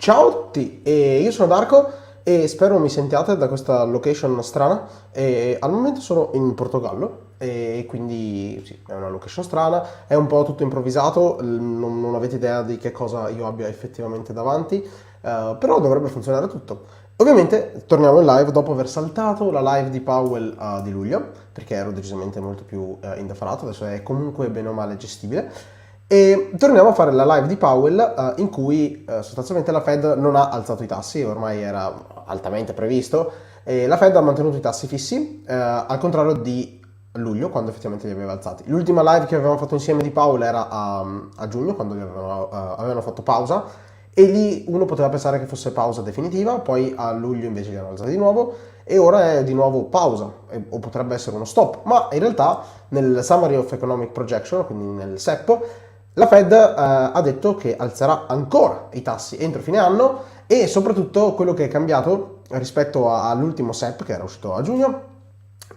Ciao a tutti, io sono Darko e spero mi sentiate da questa location strana. Al momento sono in Portogallo e quindi sì, è una location strana, è un po' tutto improvvisato, non avete idea di che cosa io abbia effettivamente davanti, però dovrebbe funzionare tutto. Ovviamente torniamo in live dopo aver saltato la live di Powell di luglio, perché ero decisamente molto più indafarato, adesso è comunque bene o male gestibile. E torniamo a fare la live di Powell in cui sostanzialmente la Fed non ha alzato i tassi, ormai era altamente previsto, e la Fed ha mantenuto i tassi fissi, al contrario di luglio, quando effettivamente li aveva alzati. L'ultima live che avevamo fatto insieme di Powell era a giugno, quando avevano fatto pausa, e lì uno poteva pensare che fosse pausa definitiva, poi a luglio invece li hanno alzati di nuovo, e ora è di nuovo pausa, o potrebbe essere uno stop, ma in realtà nel Summary of Economic Projection, quindi nel SEP, la Fed ha detto che alzerà ancora i tassi entro fine anno e soprattutto quello che è cambiato rispetto all'ultimo SEP che era uscito a giugno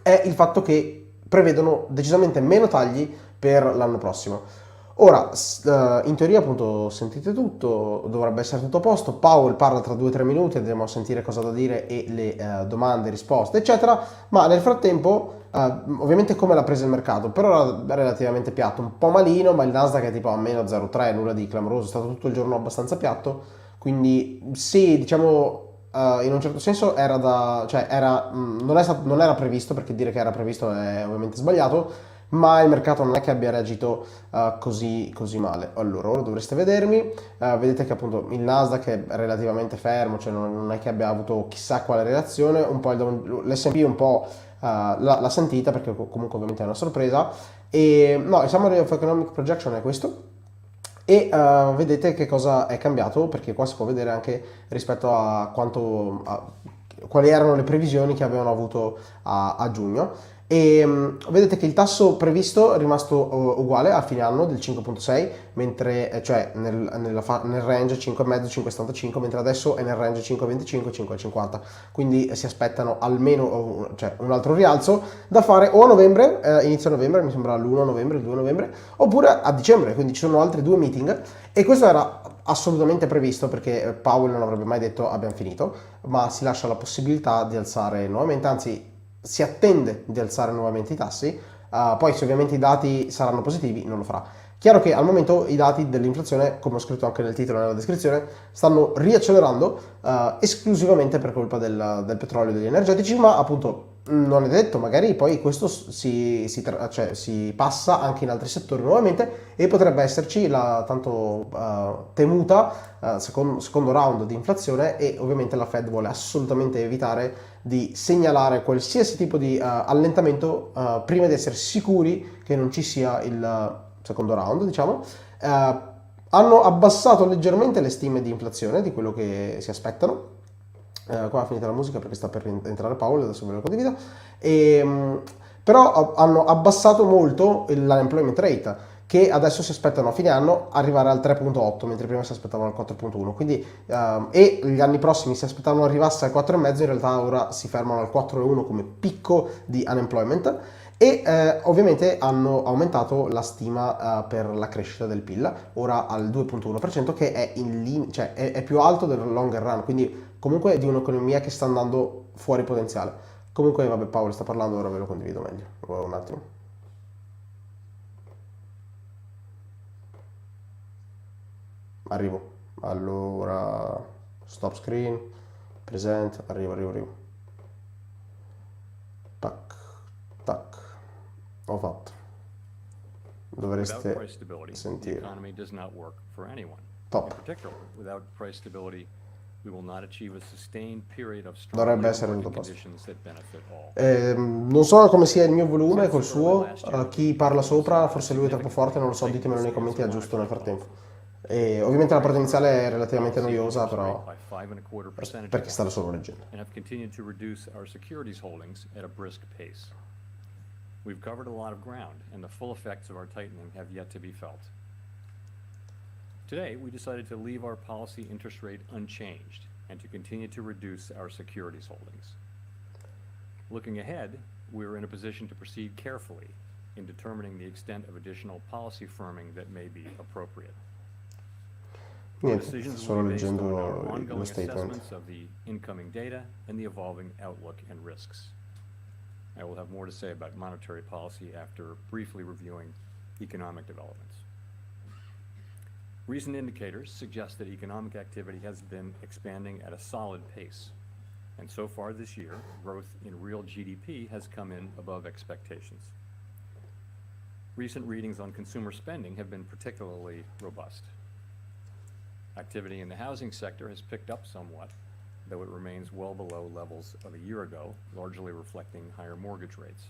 è il fatto che prevedono decisamente meno tagli per l'anno prossimo. Ora, in teoria appunto sentite tutto, dovrebbe essere tutto a posto, Powell parla tra 2 o 3 minuti, andremo a sentire cosa ha da dire e le domande, risposte eccetera, ma nel frattempo ovviamente come l'ha presa il mercato, per ora è relativamente piatto, un po' malino, ma il Nasdaq è tipo a meno 0,3, nulla di clamoroso, è stato tutto il giorno abbastanza piatto, quindi sì, diciamo in un certo senso era da, cioè era, non era previsto, perché dire che era previsto è ovviamente sbagliato, ma il mercato non è che abbia reagito così male. Allora, ora dovreste vedermi, vedete che appunto il Nasdaq è relativamente fermo, cioè non è che abbia avuto chissà quale reazione, un po' l'S&P un po' l'ha sentita, perché comunque ovviamente è una sorpresa, e no, il Summary of Economic Projection è questo, e vedete che cosa è cambiato, perché qua si può vedere anche rispetto a quali erano le previsioni che avevano avuto a giugno. E vedete che il tasso previsto è rimasto uguale a fine anno del 5,6, mentre cioè nel range 5,5-5,75, mentre adesso è nel range 5,25-5,50, quindi si aspettano almeno cioè, un altro rialzo da fare o a novembre, inizio novembre, mi sembra l'1 novembre, il 2 novembre, oppure a dicembre, quindi ci sono altri 2 meeting, e questo era assolutamente previsto, perché Powell non avrebbe mai detto abbiamo finito, ma si lascia la possibilità di alzare nuovamente, anzi si attende di alzare nuovamente i tassi, poi se ovviamente i dati saranno positivi non lo farà. Chiaro che al momento i dati dell'inflazione, come ho scritto anche nel titolo e nella descrizione, stanno riaccelerando esclusivamente per colpa del petrolio e degli energetici, ma appunto non è detto, magari poi questo cioè, si passa anche in altri settori nuovamente e potrebbe esserci la tanto temuta secondo round di inflazione, e ovviamente la Fed vuole assolutamente evitare di segnalare qualsiasi tipo di allentamento prima di essere sicuri che non ci sia il secondo round, diciamo. Hanno abbassato leggermente le stime di inflazione, di quello che si aspettano. Qua è finita la musica perché sta per entrare Paolo, adesso ve lo condivido. Però hanno abbassato molto l'unemployment rate, che adesso si aspettano a fine anno arrivare al 3,8, mentre prima si aspettavano al 4,1, quindi e gli anni prossimi si aspettavano arrivasse al 4,5, in realtà ora si fermano al 4,1 come picco di unemployment, e ovviamente hanno aumentato la stima per la crescita del PIL, ora al 2,1%, che è cioè è più alto del longer run, quindi comunque di un'economia che sta andando fuori potenziale. Comunque vabbè, Paolo sta parlando, ora ve lo condivido meglio, un attimo. Arrivo. Allora, stop screen, present, arrivo. Tac, tac, ho fatto. Dovreste sentire. Top. Dovrebbe essere tutto a posto. Non so come sia il mio volume col suo, chi parla sopra, forse lui è troppo forte, non lo so, ditemelo nei commenti, aggiusto nel frattempo. E ovviamente la parte iniziale è relativamente noiosa, però perché stavo solo leggendo. We've covered a lot of ground, and the full effects of our tightening have yet to be felt. Today, we decided to leave our policy interest rate unchanged and to continue to reduce our securities holdings. Looking ahead, we are in a position to proceed carefully in determining the extent of additional policy firming that may be appropriate. Our Niente, decisions solo will be based on our leggendo lo ongoing statement. assessments of the incoming data and the evolving outlook and risks. I will have more to say about monetary policy after briefly reviewing economic developments. Recent indicators suggest that economic activity has been expanding at a solid pace. And so far this year, growth in real GDP has come in above expectations. Recent readings on consumer spending have been particularly robust. Activity in the housing sector has picked up somewhat, though it remains well below levels of a year ago, largely reflecting higher mortgage rates.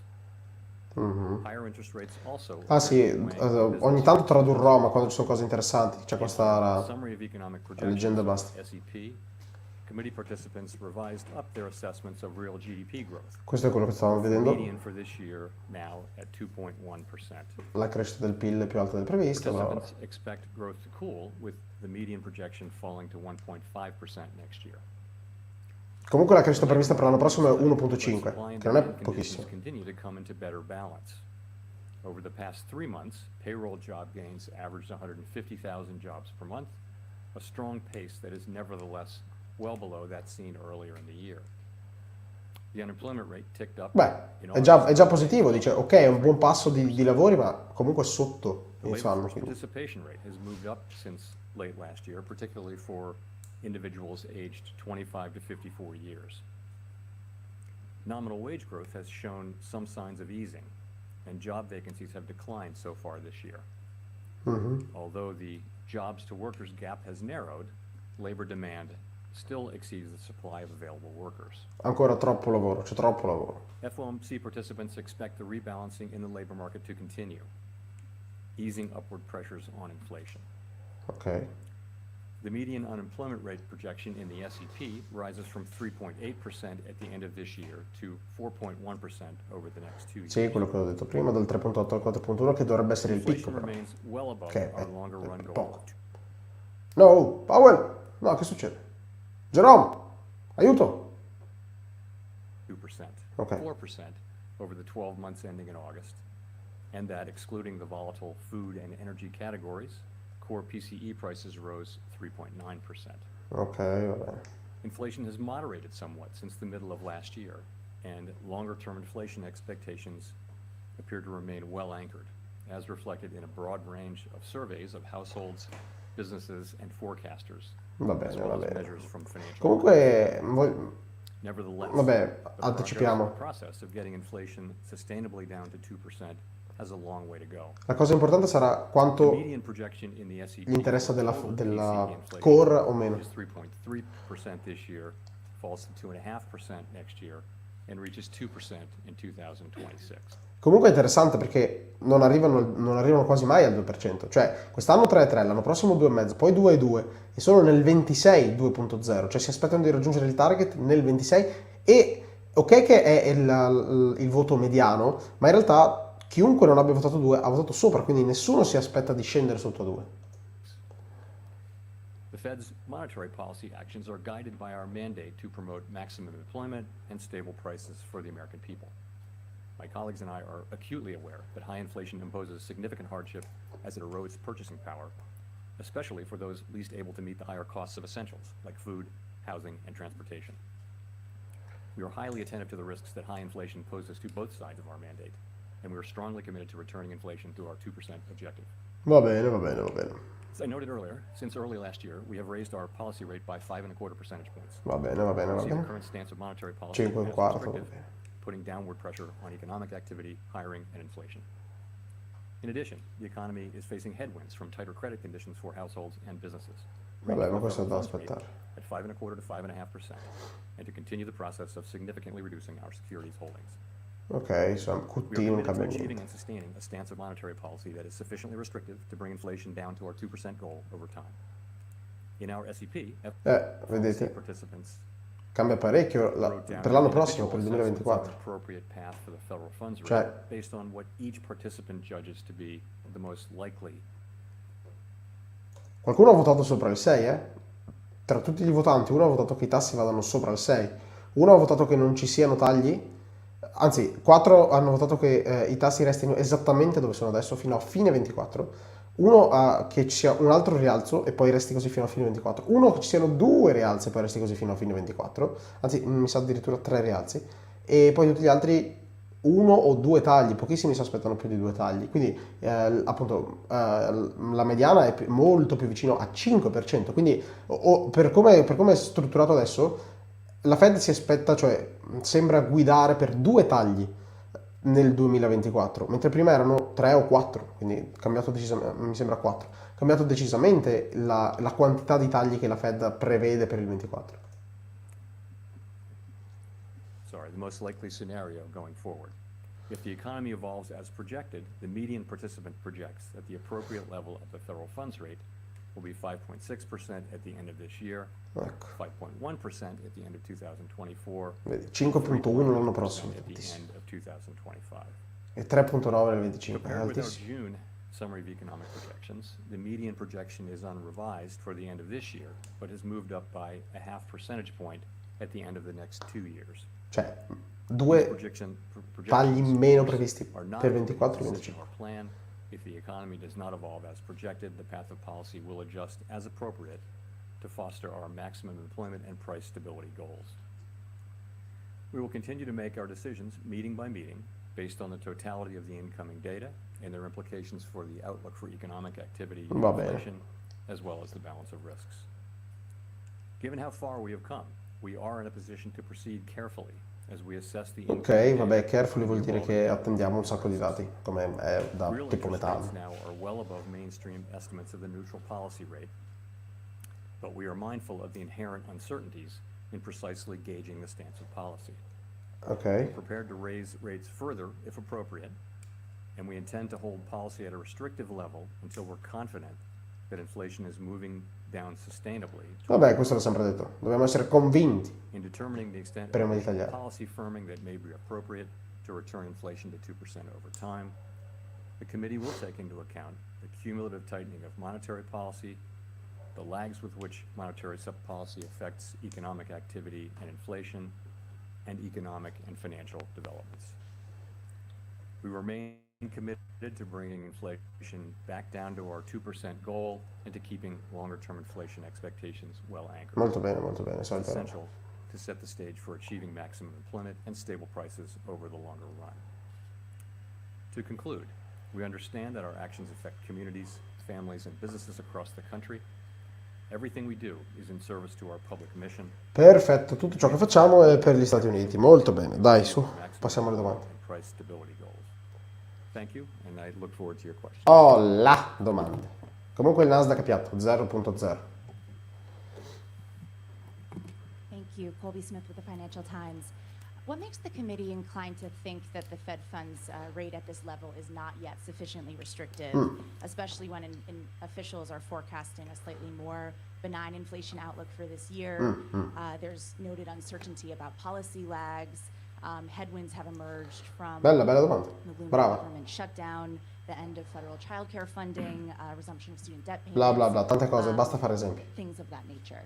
Higher interest rates also Ah sì, appear to be weighing on ogni business tanto tradurrò, ma confidence. quando ci sono cose interessanti, c'è questa Summary of economic leggenda e projections, basta. or SEP, committee participants revised up their assessments of real GDP growth. Questo è quello che stavamo The vedendo, median for this year now at 2.1%. la crescita del PIL è più alta del previsto, bla bla bla. Participants expect growth to cool, with the median projection falling to 1.5% next year. Comunque la crescita prevista per l'anno prossimo è 1.5, che non è pochissimo. Continue to come into better balance. Over the past 3 months, payroll job gains averaged 150,000 jobs per month, a strong pace that is nevertheless well below that seen earlier in the year. The unemployment rate ticked up. Beh, è già positivo, dice, ok, è un buon passo di lavori, ma comunque sotto The inizio labor anno. force Quindi. participation rate has moved up since late last year, particularly for individuals aged 25 to 54 years. Nominal wage growth has shown some signs of easing, and job vacancies have declined so far this year. Although the jobs to workers gap has narrowed, labor demand still exceeds the supply of available workers. Ancora troppo lavoro, c'è troppo lavoro. FOMC participants expect the rebalancing in the labor market to continue, easing upward pressures on inflation. Ok. The median unemployment rate projection in the SEP rises from 3.8% at the end of this year to 4.1% over the next 2 years. Sì, quello che ho detto prima, dal 3.8 al 4.1, che dovrebbe essere il picco, Inflation però. remains well above Che our longer run è goal poco. of No, Powell! No, che succede? Jerome! Aiuto! 2%, Okay. 4% over the 12 months ending in August, and that excluding the volatile food and energy categories, core PCE prices rose 3.9%. Ok, va bene. Inflation has moderated somewhat since the middle of last year, and longer-term inflation expectations appear to remain well anchored, as reflected in a broad range of surveys of households, businesses, and forecasters, Va as bene, well va as bene. measures from financial Comunque, Nevertheless, vabbè, the progress in anticipiamo. the process of getting inflation sustainably down to 2% has a long way to go. La cosa importante sarà The quanto median projection in the SEP gli interessa for della total della PCE inflation core o meno. is 3.3% this year, falls to 2.5% next year, and reaches 2% in 2026. Comunque è interessante perché non arrivano quasi mai al 2%. Cioè, quest'anno 3,3, l'anno prossimo 2,5, poi 2,2 e solo nel 26 2,0. Cioè si aspettano di raggiungere il target nel 26 e ok che è il voto mediano, ma in realtà chiunque non abbia votato 2 ha votato sopra, quindi nessuno si aspetta di scendere sotto a 2. The Fed's monetary policy actions are guided by our mandate to promote maximum employment and stable prices for the American people. My colleagues and I are acutely aware that high inflation imposes significant hardship as it erodes purchasing power, especially for those least able to meet the higher costs of essentials like food, housing, and transportation. We are highly attentive to the risks that high inflation poses to both sides of our mandate, and we are strongly committed to returning inflation to our 2% objective. Va bene, va bene, va bene. As I noted earlier, since early last year, we have raised our policy rate by 5.25 percentage points. Va bene, va bene, We va see the bene. current stance of monetary policy 5 e un as quarto, va restrictive, bene. putting downward pressure on economic activity, hiring, and inflation. In addition, the economy is facing headwinds from tighter credit conditions for households and businesses. Vabbè, ma Raising the questo è da federal funds rate aspettare. at 5.25 to 5.5%, and to continue the process of significantly reducing our securities holdings. Ok, insomma, We are QT non committed to cambia achieving niente. and sustaining a stance of monetary policy that is sufficiently restrictive to bring inflation down to our 2% goal over time. In our SEP, FOMC Vedete, participants cambia parecchio wrote down per l'anno an prossimo, per il individual assessments of 2024. an appropriate path for the federal funds rate Cioè, based on what each participant judges to be the most likely. qualcuno ha votato sopra il 6, eh? Tra tutti i votanti, uno ha votato che i tassi vadano sopra il 6, uno ha votato che non ci siano tagli, anzi, 4 hanno votato che i tassi restino esattamente dove sono adesso, fino a fine 24, che ci sia un altro rialzo e poi resti così fino a fine 24. Uno, che ci siano due rialzi e poi resti così fino a fine 24. Anzi, mi sa addirittura tre rialzi. E poi tutti gli altri uno o due tagli, pochissimi si aspettano più di due tagli. Quindi, la mediana è molto più vicino a 5%. Quindi, per come è strutturato adesso, la Fed si aspetta, cioè sembra guidare per due tagli nel 2024, mentre prima erano 3 o 4, quindi cambiato decisamente, mi sembra 4, cambiato decisamente la quantità di tagli che la Fed prevede per il 24. Sorry, the most likely scenario going forward. If the economy evolves as projected, the median participant projects that the appropriate level of the federal funds rate will be 5.6% at the end of this year, Ecco, 5.1% at the end of 2024, vedi, 5.1 l'anno prossimo, at the end of 2025. e 3.9 nel 25, è Compared with our altissimo. June summary of economic projections, the median projection is unrevised for the end of this year, but has moved up by a half percentage point at the end of the next 2 years. Cioè, These due tagli projections, meno of course, previsti are not per the 24 e decision 25. or plan. If the economy does not evolve as projected, the path of policy will adjust as appropriate to foster our maximum employment and price stability goals. We will continue to make our decisions meeting by meeting based on the totality of the incoming data and their implications for the outlook for economic activity and Va bene. inflation, as well as the balance of risks. Given how far we have come, we are in a position to proceed carefully as we assess the Ok, incoming vabbè, data carefully vuol and the dire che evolving attendiamo un outlook sacco di for dati, come è da Real tipo interest metà rates anno. now are well above mainstream estimates of the neutral policy rate, but we are mindful of the inherent uncertainties in precisely gauging the stance of policy. Ok, We're prepared to raise rates further if appropriate, and we intend to hold policy at a restrictive level until we're confident that inflation is moving down sustainably. vabbè, questo l'ho sempre detto, dobbiamo essere convinti. In determining the extent of Prima di additional tagliare. policy firming that may be appropriate to return inflation to 2% over time, the committee will take into account the cumulative tightening of monetary policy, the lags with which monetary policy affects economic activity and inflation, and economic and financial developments. We remain committed to bringing inflation back down to our 2% goal and to keeping longer-term inflation expectations well anchored. Molto bene, It's solito. essential to set the stage for achieving maximum employment and stable prices over the longer run. To conclude, we understand that our actions affect communities, families, and businesses across the country. Everything we do is in service to our public mission. Perfetto, tutto ciò che facciamo è per gli Stati Uniti, molto bene, dai su, passiamo alle domande. And price stability goals. Thank you, and I look forward to your questions. Oh, la domande. Comunque il Nasdaq è piatto, 0.0. Thank you. Colby Smith with the Financial Times. What makes the committee inclined to think that the Fed funds rate at this level is not yet sufficiently restrictive, especially when officials are forecasting a slightly more benign inflation outlook for this year? There's noted uncertainty about policy lags. Headwinds have emerged from Bella domanda. the looming Brava. government shutdown, the end of federal child care funding, resumption of student debt payments. Bla bla bla, tante cose, basta fare esempi. Things of that nature.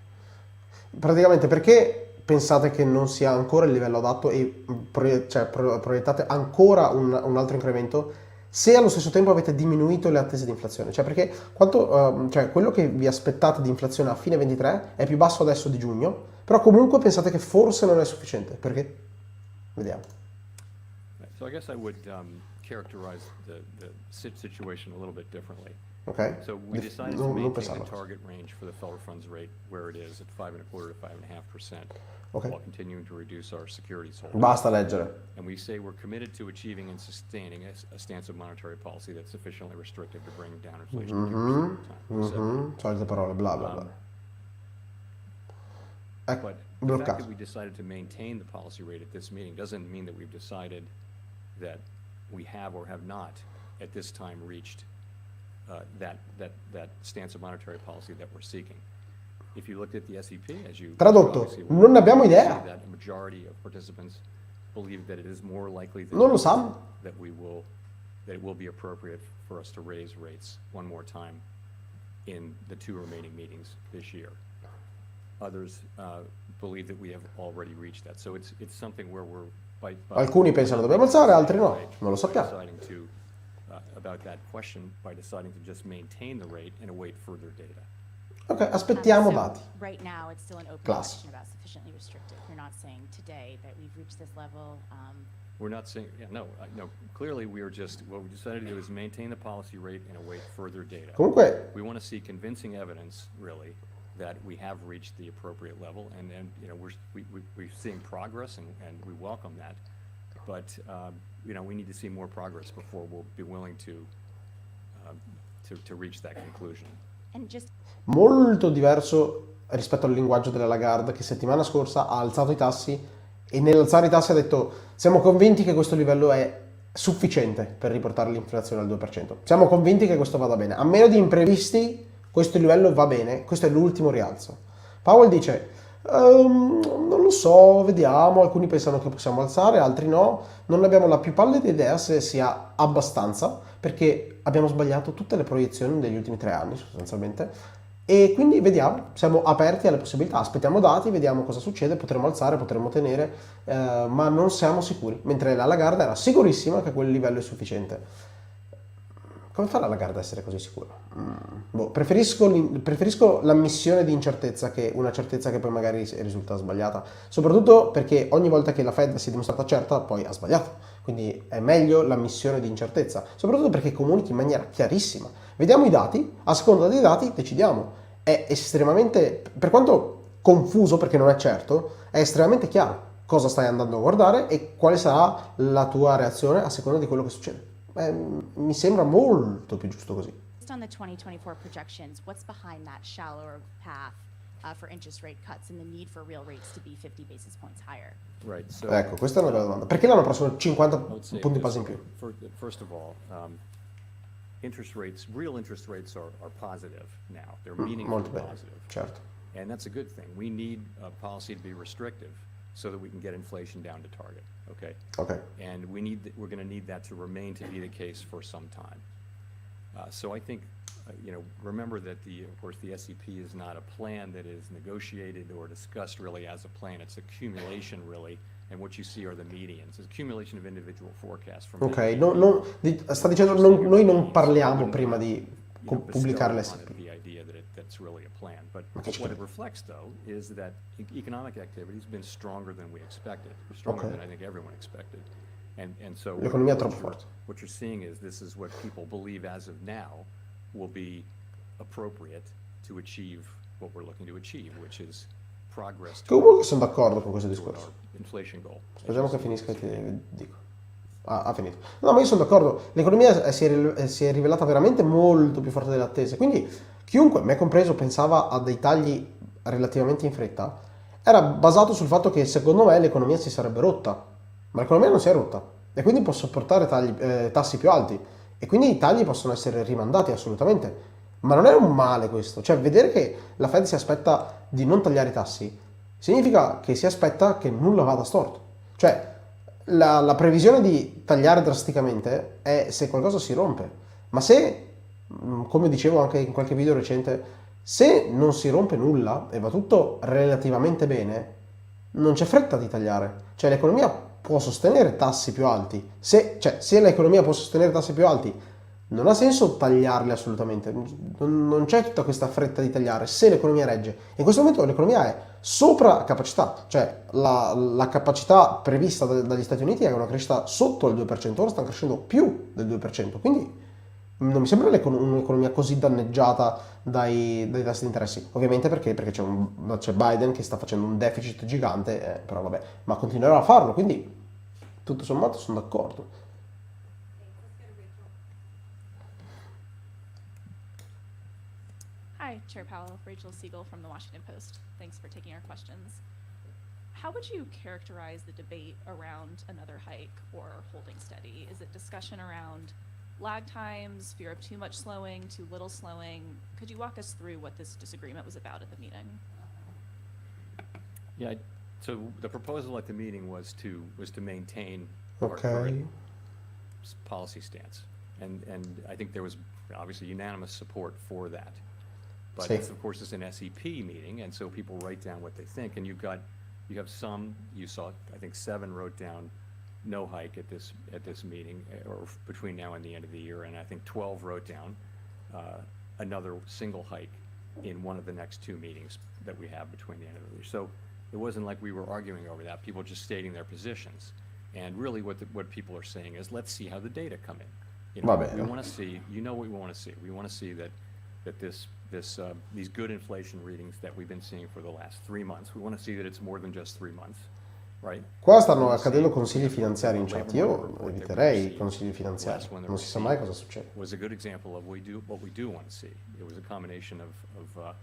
Praticamente perché pensate che non sia ancora il livello adatto e proiettate ancora un altro incremento se allo stesso tempo avete diminuito le attese di inflazione? Cioè perché quello che vi aspettate di inflazione a fine 23 è più basso adesso di giugno, però comunque pensate che forse non è sufficiente. Perché? Vediamo. So I guess I would characterize the situation a little bit differently. Ok? So we decided to Non maintain pensarlo. the target range for the federal funds rate where it is at 5.25 to 5.5%, Ok. while continuing to reduce our securities holdings. Basta leggere. And we say we're committed to achieving and sustaining a stance of monetary policy that's sufficiently restrictive to bring down inflation to 2% over time. We said that. Solite parole, bla bla bla. Ecco, But the fact bloccato. that we decided to maintain the policy rate at this meeting doesn't mean that we've decided that we have or have not at this time reached that stance of monetary policy that we're seeking. If you looked at the SEP, as you Tradotto, obviously non ne abbiamo you idea. see that a majority of participants believe that it is more likely than Non lo not sanno. that it will be appropriate for us to raise rates one more time in the 2 remaining meetings this year. Others believe that we have already reached that. So it's something where we're Alcuni pensano dobbiamo alzare, altri no. Non lo sappiamo. deciding to about that question by deciding to just maintain the rate and await further data. Ok, aspettiamo So dati. right now, it's still an open Class. question about sufficiently restrictive. You're not saying today that we've reached this level. We're not saying, no, clearly what we decided to do is maintain the policy rate and await further data. Comunque, We want to see convincing evidence, really, that we have reached the appropriate level, and we're seeing progress, and we welcome that. But, we need to see more progress before we'll be willing to reach that conclusion. And just molto diverso rispetto al linguaggio della Lagarde, che settimana scorsa ha alzato i tassi e nell'alzare i tassi ha detto siamo convinti che questo livello è sufficiente per riportare l'inflazione al 2%. Siamo convinti che questo vada bene. A meno di imprevisti, questo livello va bene, questo è l'ultimo rialzo. Powell dice non lo so, vediamo, alcuni pensano che possiamo alzare, altri no, non abbiamo la più pallida idea se sia abbastanza, perché abbiamo sbagliato tutte le proiezioni degli ultimi 3 anni sostanzialmente, e quindi vediamo, siamo aperti alle possibilità, aspettiamo dati, vediamo cosa succede, potremo alzare, potremo tenere, ma non siamo sicuri, mentre la Lagarde era sicurissima che quel livello è sufficiente. Come fa la Lagarde a essere così sicura? Preferisco l'ammissione di incertezza che una certezza che poi magari risulta sbagliata, soprattutto perché ogni volta che la Fed si è dimostrata certa poi ha sbagliato, quindi è meglio l'ammissione di incertezza, soprattutto perché comunichi in maniera chiarissima. Vediamo i dati, a seconda dei dati decidiamo. È estremamente, per quanto confuso perché non è certo, è estremamente chiaro cosa stai andando a guardare e quale sarà la tua reazione a seconda di quello che succede. Mi sembra molto più giusto così. based on the 2024 projections, what's behind that shallower path for interest rate cuts and the need for real rates to be 50 basis points higher? Right, so, Ecco, questa è una bella domanda. Perché l'anno prossimo 50 I would say punti this, base in più? First of all, real interest rates are positive now. They're meaningfully Molto bene, positive. certo. And that's a good thing. We need a policy to be restrictive so that we can get inflation down to target, okay? Ok. And we're going to need that to remain to be the case for some time. So I think, remember that of course, the SEP is not a plan that is negotiated or discussed really as a plan. It's accumulation really, and what you see are the medians. It's accumulation of individual forecasts from. Ok, SEP. sta dicendo noi non parliamo prima di pubblicare bestow l'SP. upon it the idea that that's really a plan. But Okay. what it reflects, though, is that economic activity has been stronger than we expected, stronger Okay. than I think everyone expected. And so L'economia è what troppo you're- forte. What you're seeing is this is what people believe as of now will be appropriate to achieve what we're looking to achieve, which is progress Comunque sono d'accordo con questo toward discorso. our inflation goal. Speriamo che finisca e ti dico. Ha finito. No, ma io sono d'accordo. L'economia si è rivelata veramente molto più forte delle attese. Quindi chiunque, me compreso, pensava a dei tagli relativamente in fretta, era basato sul fatto che secondo me l'economia si sarebbe rotta. Ma l'economia non si è rotta. E quindi può sopportare tassi più alti. E quindi i tagli possono essere rimandati assolutamente. Ma non è un male questo. Cioè, vedere che la Fed si aspetta di non tagliare i tassi significa che si aspetta che nulla vada storto. Cioè, la previsione di tagliare drasticamente è se qualcosa si rompe. Ma se, come dicevo anche in qualche video recente, se non si rompe nulla e va tutto relativamente bene, non c'è fretta di tagliare. Cioè, l'economia può sostenere tassi più alti. Se l'economia può sostenere tassi più alti, non ha senso tagliarli assolutamente. Non c'è tutta questa fretta di tagliare se l'economia regge. In questo momento l'economia è sopra capacità, cioè la capacità prevista dagli Stati Uniti è una crescita sotto il 2%, ora stanno crescendo più del 2%, quindi non mi sembra un'economia così danneggiata dai tassi di interessi. Ovviamente perché c'è Biden che sta facendo un deficit gigante, però vabbè, ma continuerà a farlo, quindi tutto sommato sono d'accordo. Hi, Chair Powell, Rachel Siegel from the Washington Post. Thanks for taking our questions. How would you characterize the debate around another hike or holding steady? Is it discussion around lag times, fear of too much slowing, too little slowing? Could you walk us through what this disagreement was about at the meeting? Yeah, so the proposal at the meeting was to maintain our Ok. current policy stance. And I think there was obviously unanimous support for that. But Sì. it's, of course, it's an SEP meeting, and so people write down what they think. And you have some, you saw, I think 7 wrote down no hike at this meeting, or between now and the end of the year, and I think 12 wrote down another single hike in one of the next 2 meetings that we have between the end of the year. So it wasn't like we were arguing over that. People just stating their positions. And really what people are saying is, let's see how the data come in. You know, we want to see, what we want to see. We want to see that these good inflation readings that we've been seeing for the last 3 months, we want to see that it's more than just 3 months, right? Qua stanno accadendo consigli finanziari in chat. Io eviterei i consigli finanziari, non si sa mai cosa succede. Was a good example of what we do want to see. It was a combination of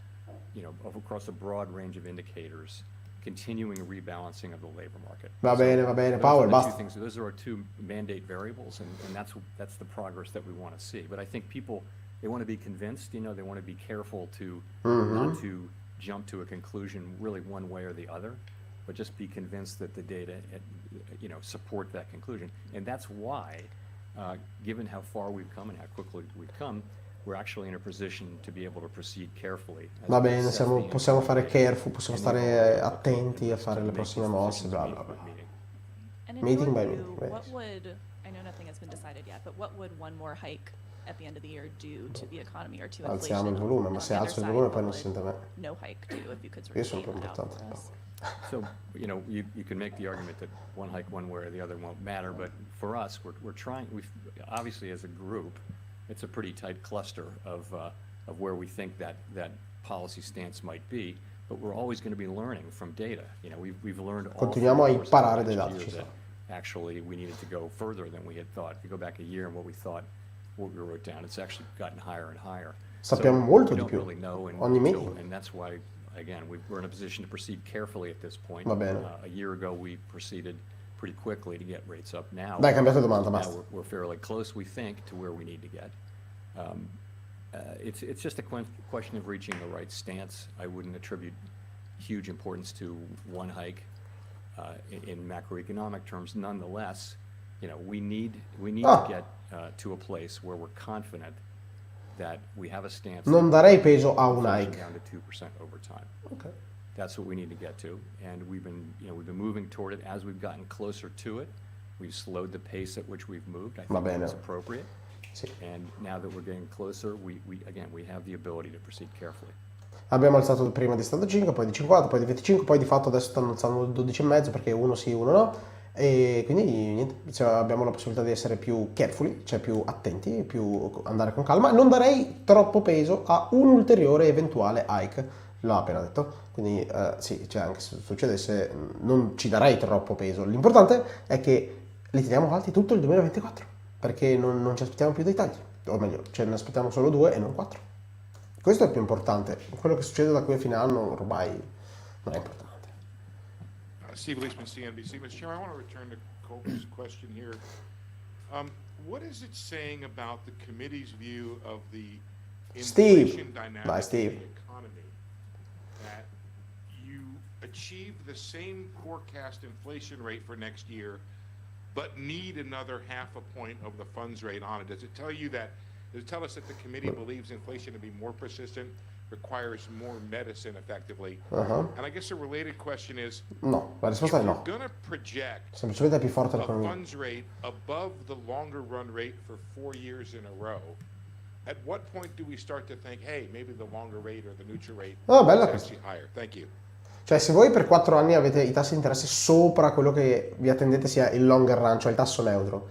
across a broad range of indicators, continuing rebalancing of the labor market. Va bene, Powell, basta. Those are our 2 mandate variables, and that's the progress that we want to see. But I think people, they want to be convinced, they want to be careful to not to jump to a conclusion really one way or the other, but just be convinced that the data, support that conclusion. And that's why, given how far we've come and how quickly we've come, we're actually in a position to be able to proceed carefully. Va bene, possiamo fare careful, possiamo stare attenti a fare le prossime mosse, bla bla bla. And in Meeting your by view, meeting, what would, I know nothing has been decided yet, but what would one more hike at the end of the year do to the economy or to inflation? Alziamo il volume, ma On se the other alzo il side, volume what poi non si would sente me. no hike do, if you could sort Io of sono lay più that out importante. for us? So, you can make the argument that one hike one way or the other won't matter, but for us, we're trying, obviously as a group, it's a pretty tight cluster of where we think that policy stance might be, but we're always going to be learning from data. We've learned all Continuiamo a through the course of imparare the dai last dati, year ci that actually we needed to go further than we had thought. If you go back a year and what we wrote down, it's actually gotten higher and higher. Sappiamo So molto we di don't più, really know ogni meeting. and that's why, again, we're in a position to proceed carefully at this point. Va bene. A year ago, we proceeded pretty quickly to get rates up. Now, Dai, cambiate domanda, now basta. we're fairly close, we think, to where we need to get. It's just a question of reaching the right stance. I wouldn't attribute huge importance to one hike in macroeconomic terms. Nonetheless, we need to get to a place where we're confident that we have a stance. Non darei peso a un inflation hike. down to 2% over time. Okay. That's what we need to get to, and we've been moving toward it. As we've gotten closer to it, we've slowed the pace at which we've moved. I Va think bene. that's appropriate. Sì. And now that we're getting closer, we have the ability to proceed carefully. Abbiamo alzato prima di 75, poi di 50, poi di 25, poi di fatto adesso stanno alzando 12,5 perché uno sì, uno no. E quindi niente, abbiamo la possibilità di essere più carefully, cioè più attenti, più andare con calma. Non darei troppo peso a un ulteriore eventuale hike, l'ho appena detto. Quindi sì, cioè anche se succedesse non ci darei troppo peso. L'importante è che li teniamo alti tutto il 2024, perché non ci aspettiamo più dei tagli, o meglio, ce ne aspettiamo solo 2 e non 4. Questo è più importante. Quello che succede da qui a fine anno ormai non è importante. Steve Leisman, CNBC. Mr. Chairman, I want to return to Colby's question here. What is it saying about the committee's view of the inflation dynamic Bye, Steve. in the economy that you achieve the same forecast inflation rate for next year, but need another 0.5 point of the funds rate on it? Does it tell us that the committee believes inflation to be more persistent, requires more medicine effectively? And I guess a related question is, No, la risposta è if no. you're going to project Semplicemente è più forte a l'economia. funds rate above the longer run rate for 4 years in a row, at what point do we start to think, hey, maybe the longer rate or the neutral rate Bella is questa. actually higher? Thank you. Cioè, se voi per 4 anni avete i tassi di interesse sopra quello che vi attendete sia il longer run, cioè il tasso neutro,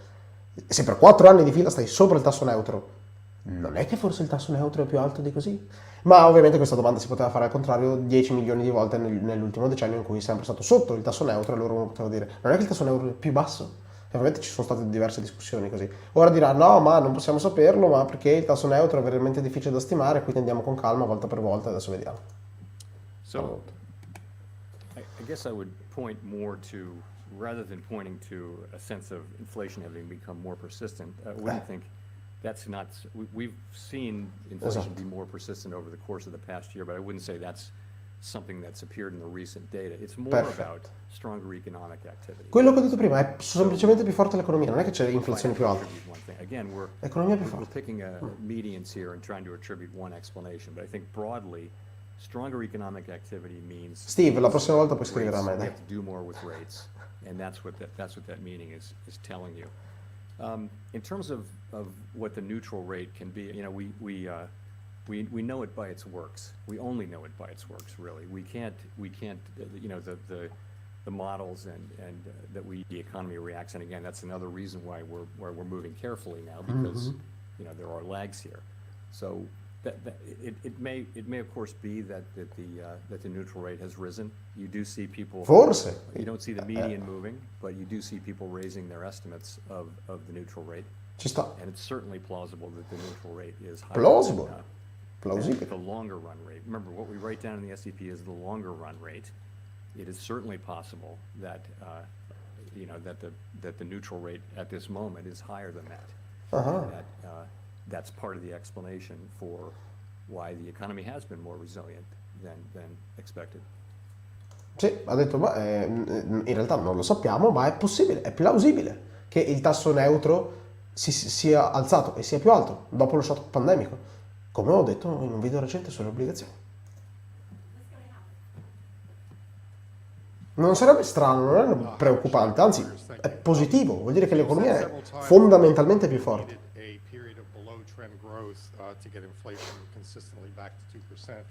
se per 4 anni di fila stai sopra il tasso neutro, non è che forse il tasso neutro è più alto di così? Ma ovviamente questa domanda si poteva fare al contrario 10 milioni di volte nell'ultimo decennio in cui è sempre stato sotto il tasso neutro, e loro potevano dire non è che il tasso neutro è più basso. E ovviamente ci sono state diverse discussioni così. Ora dirà no, ma non possiamo saperlo, ma perché il tasso neutro è veramente difficile da stimare, quindi andiamo con calma volta per volta, adesso vediamo. So, I guess I would point more to, rather than pointing to a sense of inflation having become more persistent, I wouldn't think that's not, we've seen inflation Esatto. be more persistent over the course of the past year, but I wouldn't say that's something that's appeared in the recent data. It's more Perfetto. about stronger economic activity. Quello che ho detto prima è semplicemente più forte l'economia, non è che c'è inflazione più alta. Attribute one thing. Again, L'economia è più we're forte. picking medians here and trying to attribute one explanation, but I think broadly, stronger economic activity means Steve, la prossima volta puoi scrivere a me, rates, we dai. have to do more with rates. And that's what that meaning is telling you. In terms of what the neutral rate can be, you know, we know it by its works. We only know it by its works, really. We can't, you know, the models and that the economy reacts. And again, that's another reason why we're moving carefully now, because you know, there are lags here. So it may of course be that the neutral rate has risen. You do see people. Forse. You don't see the median moving, but you do see people raising their estimates of the neutral rate. Ci sta. And it's certainly plausible that the neutral rate is higher. Plausible. than, Plausibile. the longer run rate. Remember, what we write down in the SEP is the longer run rate. It is certainly possible that you know, that the neutral rate at this moment is higher than that. And that's part of the explanation for why the economy has been more resilient than expected. Sì, ha detto, ma in realtà non lo sappiamo, ma è possibile, è plausibile che il tasso neutro sia alzato e sia più alto dopo lo shock pandemico, come ho detto in un video recente sulle obbligazioni. Non sarebbe strano, non è preoccupante, anzi è positivo, vuol dire che l'economia è fondamentalmente più forte. A period of below trend growth to get inflation consistently back to 2%.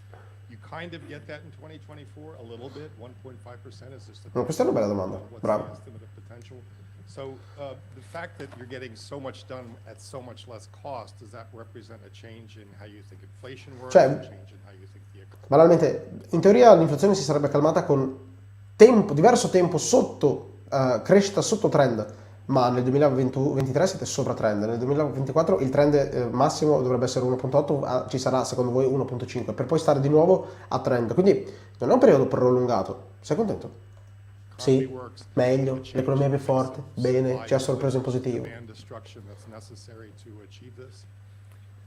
You kind of get that in 2024 a little bit, 1.5% is just No, questa è una bella domanda, what's bravo. the estimate of potential. So the fact that you're getting so much done at so much less cost, does that represent a change in how you think inflation works, Cioè, a change in how you think the economy? Banalmente, in teoria l'inflazione si sarebbe calmata con diverso tempo sotto crescita sotto trend, ma nel 2023 siete sopra trend, nel 2024 il trend massimo dovrebbe essere 1.8, ci sarà secondo voi 1.5, per poi stare di nuovo a trend, quindi non è un periodo prolungato. Sei contento? Sì, meglio, l'economia è più forte, bene, ci ha sorpreso in positivo. Demand destruction that's necessary to achieve this?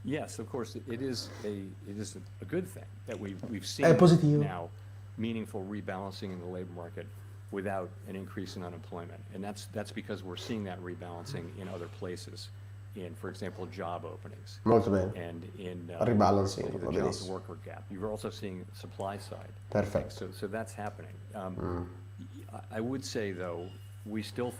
Yes, of course, it is a good thing that we've seen È positivo. now meaningful rebalancing in the labor market without an increase in unemployment. And that's because we're seeing that rebalancing in other places, in, for example, job openings. Molto bene. And in Rebalancing, the va job benissimo. worker gap. You're also seeing supply side. Perfetto. So that's happening. I would say, though,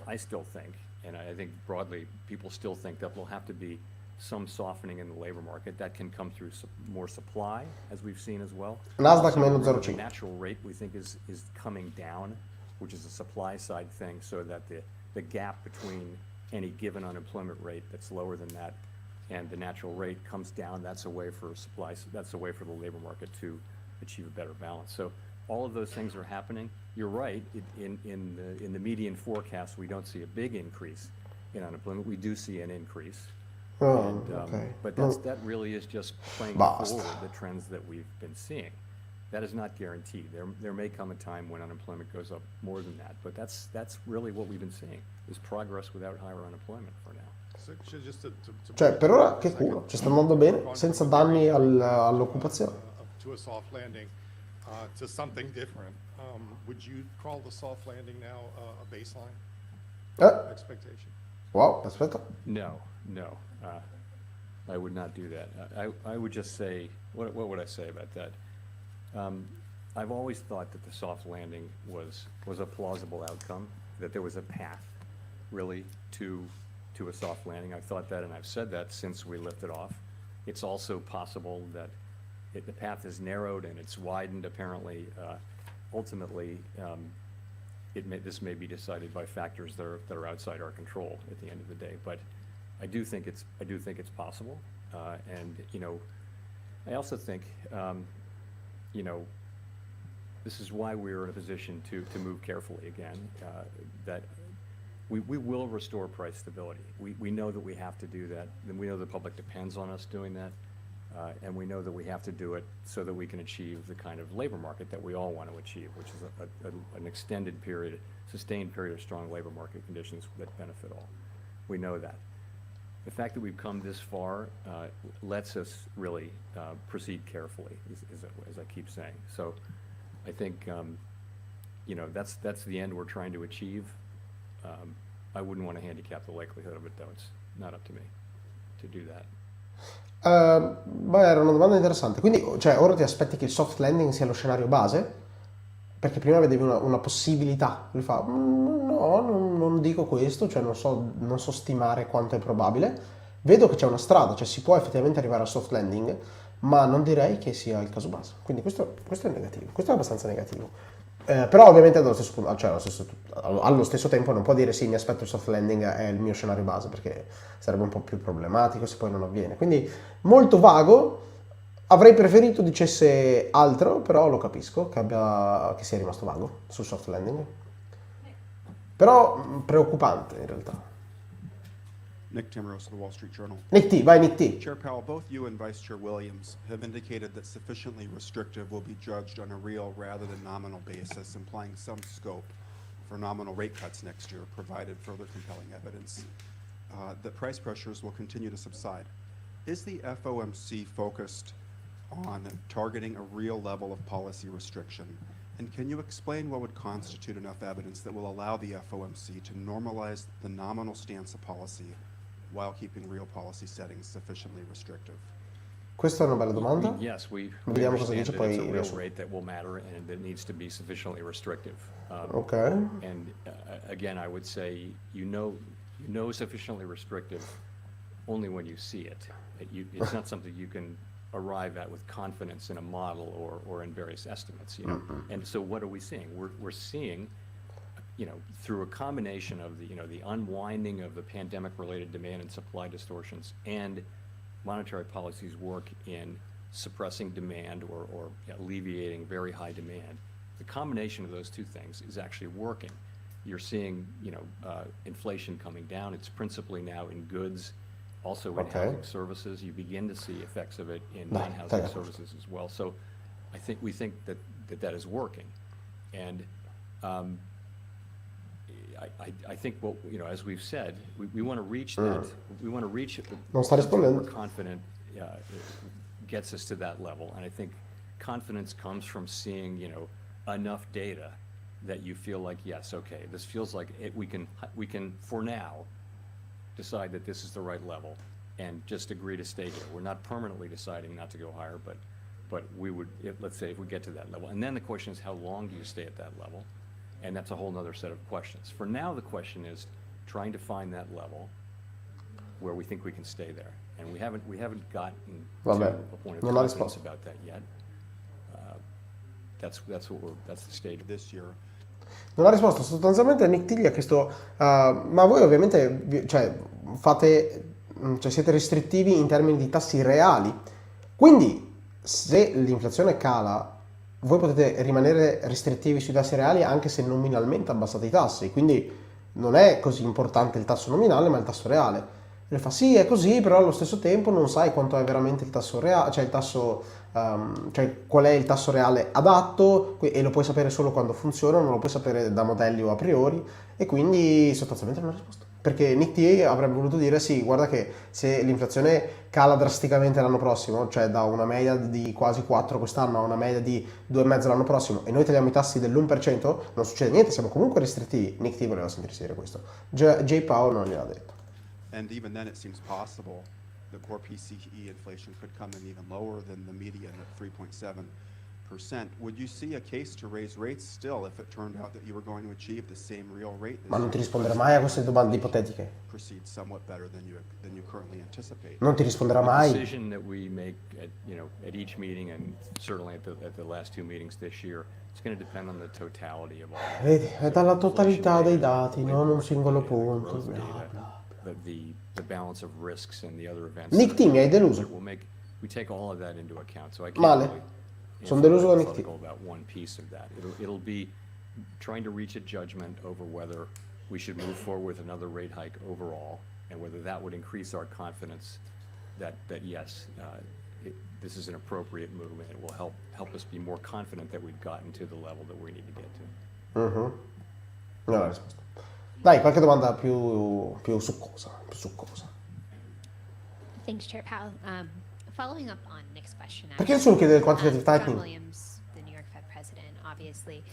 I still think, and I think broadly, people still think that there'll have to be some softening in the labor market that can come through more supply, as we've seen as well. Nasdaq Also, meno remember, 0,5. the natural rate we think is coming down, which is a supply side thing, so that the gap between any given unemployment rate that's lower than that and the natural rate comes down. That's a way for that's a way for the labor market to achieve a better balance. So all of those things are happening. You're right, in the median forecast, we don't see a big increase in unemployment. We do see an increase. Oh, okay. But that really is just playing Basta. forward the trends that we've been seeing. That is not guaranteed. There may come a time when unemployment goes up more than that, but that's really what we've been seeing, is progress without higher unemployment for now. So just to Cioè, per ora che culo, ci sta andando bene, senza danni all'occupazione. to a soft landing, to something different. Would you call the soft landing now a baseline expectation? Wow, aspetta. No, I would not do that. I would just say, what would I say about that? I've always thought that the soft landing was a plausible outcome, that there was a path, really, to a soft landing. I've thought that, and I've said that since we lifted off. It's also possible that the path has narrowed and it's widened, apparently. Ultimately, this may be decided by factors that are outside our control at the end of the day. But I do think it's possible, and I also think this is why we're in a position to move carefully again. That we will restore price stability. We know that we have to do that, and we know the public depends on us doing that. And we know that we have to do it so that we can achieve the kind of labor market that we all want to achieve, which is an extended period, sustained period of strong labor market conditions that benefit all. We know that. The fact that we've come this far lets us really proceed carefully, as I keep saying. So I think that's the end we're trying to achieve. I wouldn't want to handicap the likelihood of it, though. It's not up to me to do that. Beh, era una domanda interessante. Quindi, cioè, ora ti aspetti che il soft landing sia lo scenario base? perché prima vedevi una possibilità. Lui fa, no, non dico questo, cioè non so stimare quanto è probabile. Vedo che c'è una strada, cioè si può effettivamente arrivare al soft landing, ma non direi che sia il caso base. Quindi questo è negativo, questo è abbastanza negativo. Però ovviamente allo stesso tempo non può dire sì, mi aspetto il soft landing, è il mio scenario base, perché sarebbe un po' più problematico se poi non avviene. Quindi molto vago, avrei preferito dicesse altro, però lo capisco che sia rimasto vago sul soft landing. Però preoccupante in realtà. Nick Timrose of the Wall Street Journal. Nick T, vai Nick T. Chair Powell, both you and Vice Chair Williams have indicated that sufficiently restrictive will be judged on a real rather than nominal basis, implying some scope for nominal rate cuts next year, provided further compelling evidence that price pressures will continue to subside. Is the FOMC focused on targeting a real level of policy restriction? And can you explain what would constitute enough evidence that will allow the FOMC to normalize the nominal stance of policy while keeping real policy settings sufficiently restrictive? Questa è una bella domanda. Yes, we Vediamo cosa understand dice that poi it's a real riassumo. rate that will matter and that needs to be sufficiently restrictive. Ok. And again, I would say you know sufficiently restrictive only when you see it. It's not something you can arrive at with confidence in a model or in various estimates, you know. And so what are we seeing? We're seeing, you know, through a combination of the unwinding of the pandemic-related demand and supply distortions and monetary policy's work in suppressing demand or alleviating very high demand. The combination of those two things is actually working. You're seeing, inflation coming down. It's principally now in goods, also in Okay. housing services. You begin to see effects of it in non-housing okay. services as well. So we think that is working. And I think as we've said, we want to reach that. We want to reach Non sta something rispondendo. we're confident gets us to that level. And I think confidence comes from seeing, enough data that you feel like, yes, okay, this feels like we can for now decide that this is the right level and just agree to stay here. We're not permanently deciding not to go higher, but we would, let's say if we get to that level. And then the question is, how long do you stay at that level? And that's a whole nother set of questions. For now, the question is trying to find that level where we think we can stay there. And we haven't gotten to Vabbè, a point of non ha confidence risposto. about that yet. That's the stage. This year, Non ha risposto, sostanzialmente Nick T gli ha chiesto, ma voi ovviamente siete restrittivi in termini di tassi reali, quindi se l'inflazione cala, voi potete rimanere restrittivi sui tassi reali anche se nominalmente abbassate i tassi, quindi non è così importante il tasso nominale ma il tasso reale. E lui fa sì, è così, però allo stesso tempo non sai quanto è veramente il tasso reale, qual è il tasso reale adatto, e lo puoi sapere solo quando funziona, non lo puoi sapere da modelli o a priori, e quindi sostanzialmente non ha risposto. Perché Nick T avrebbe voluto dire sì, guarda che se l'inflazione cala drasticamente l'anno prossimo, cioè da una media di quasi 4 quest'anno a una media di 2,5 l'anno prossimo, e noi tagliamo i tassi dell'1%, non succede niente, siamo comunque restrittivi. Nick T voleva sentirsi dire questo. J. Powell non gliel'ha detto. and even then it seems possible the core PCE inflation could come in even lower than the median at 3.7%. Would you see a case to raise rates still if it turned out that you were going to achieve the same real rate this Ma non year? ti risponderà mai a queste domande ipotetiche. Proceed somewhat better than you currently anticipate. Non ti risponderà The mai. decision that we make at each meeting and certainly at the last two meetings this year, it's going to depend on the totality of all. Vedi, è dalla totalità dei dati, Inflation non data, un singolo labor punto. growth Bla, data, bla, bla. the balance of risks and the other events. Nick T, mi hai deluso. We take all of that into account, so I can't Male. really Sono deluso da answer Nick T. about one piece of that. It'll be trying to reach a judgment over whether we should move forward with another rate hike overall, and whether that would increase our confidence that yes, this is an appropriate movement. It will help us be more confident that we've gotten to the level that we need to get to. Non ha risposto. Dai, qualche domanda più succosa, Thanks, Chair Powell. Following up on Nick's question, Perché nessuno chiede del quantitative John tightening? Williams, the New York Fed president, obviously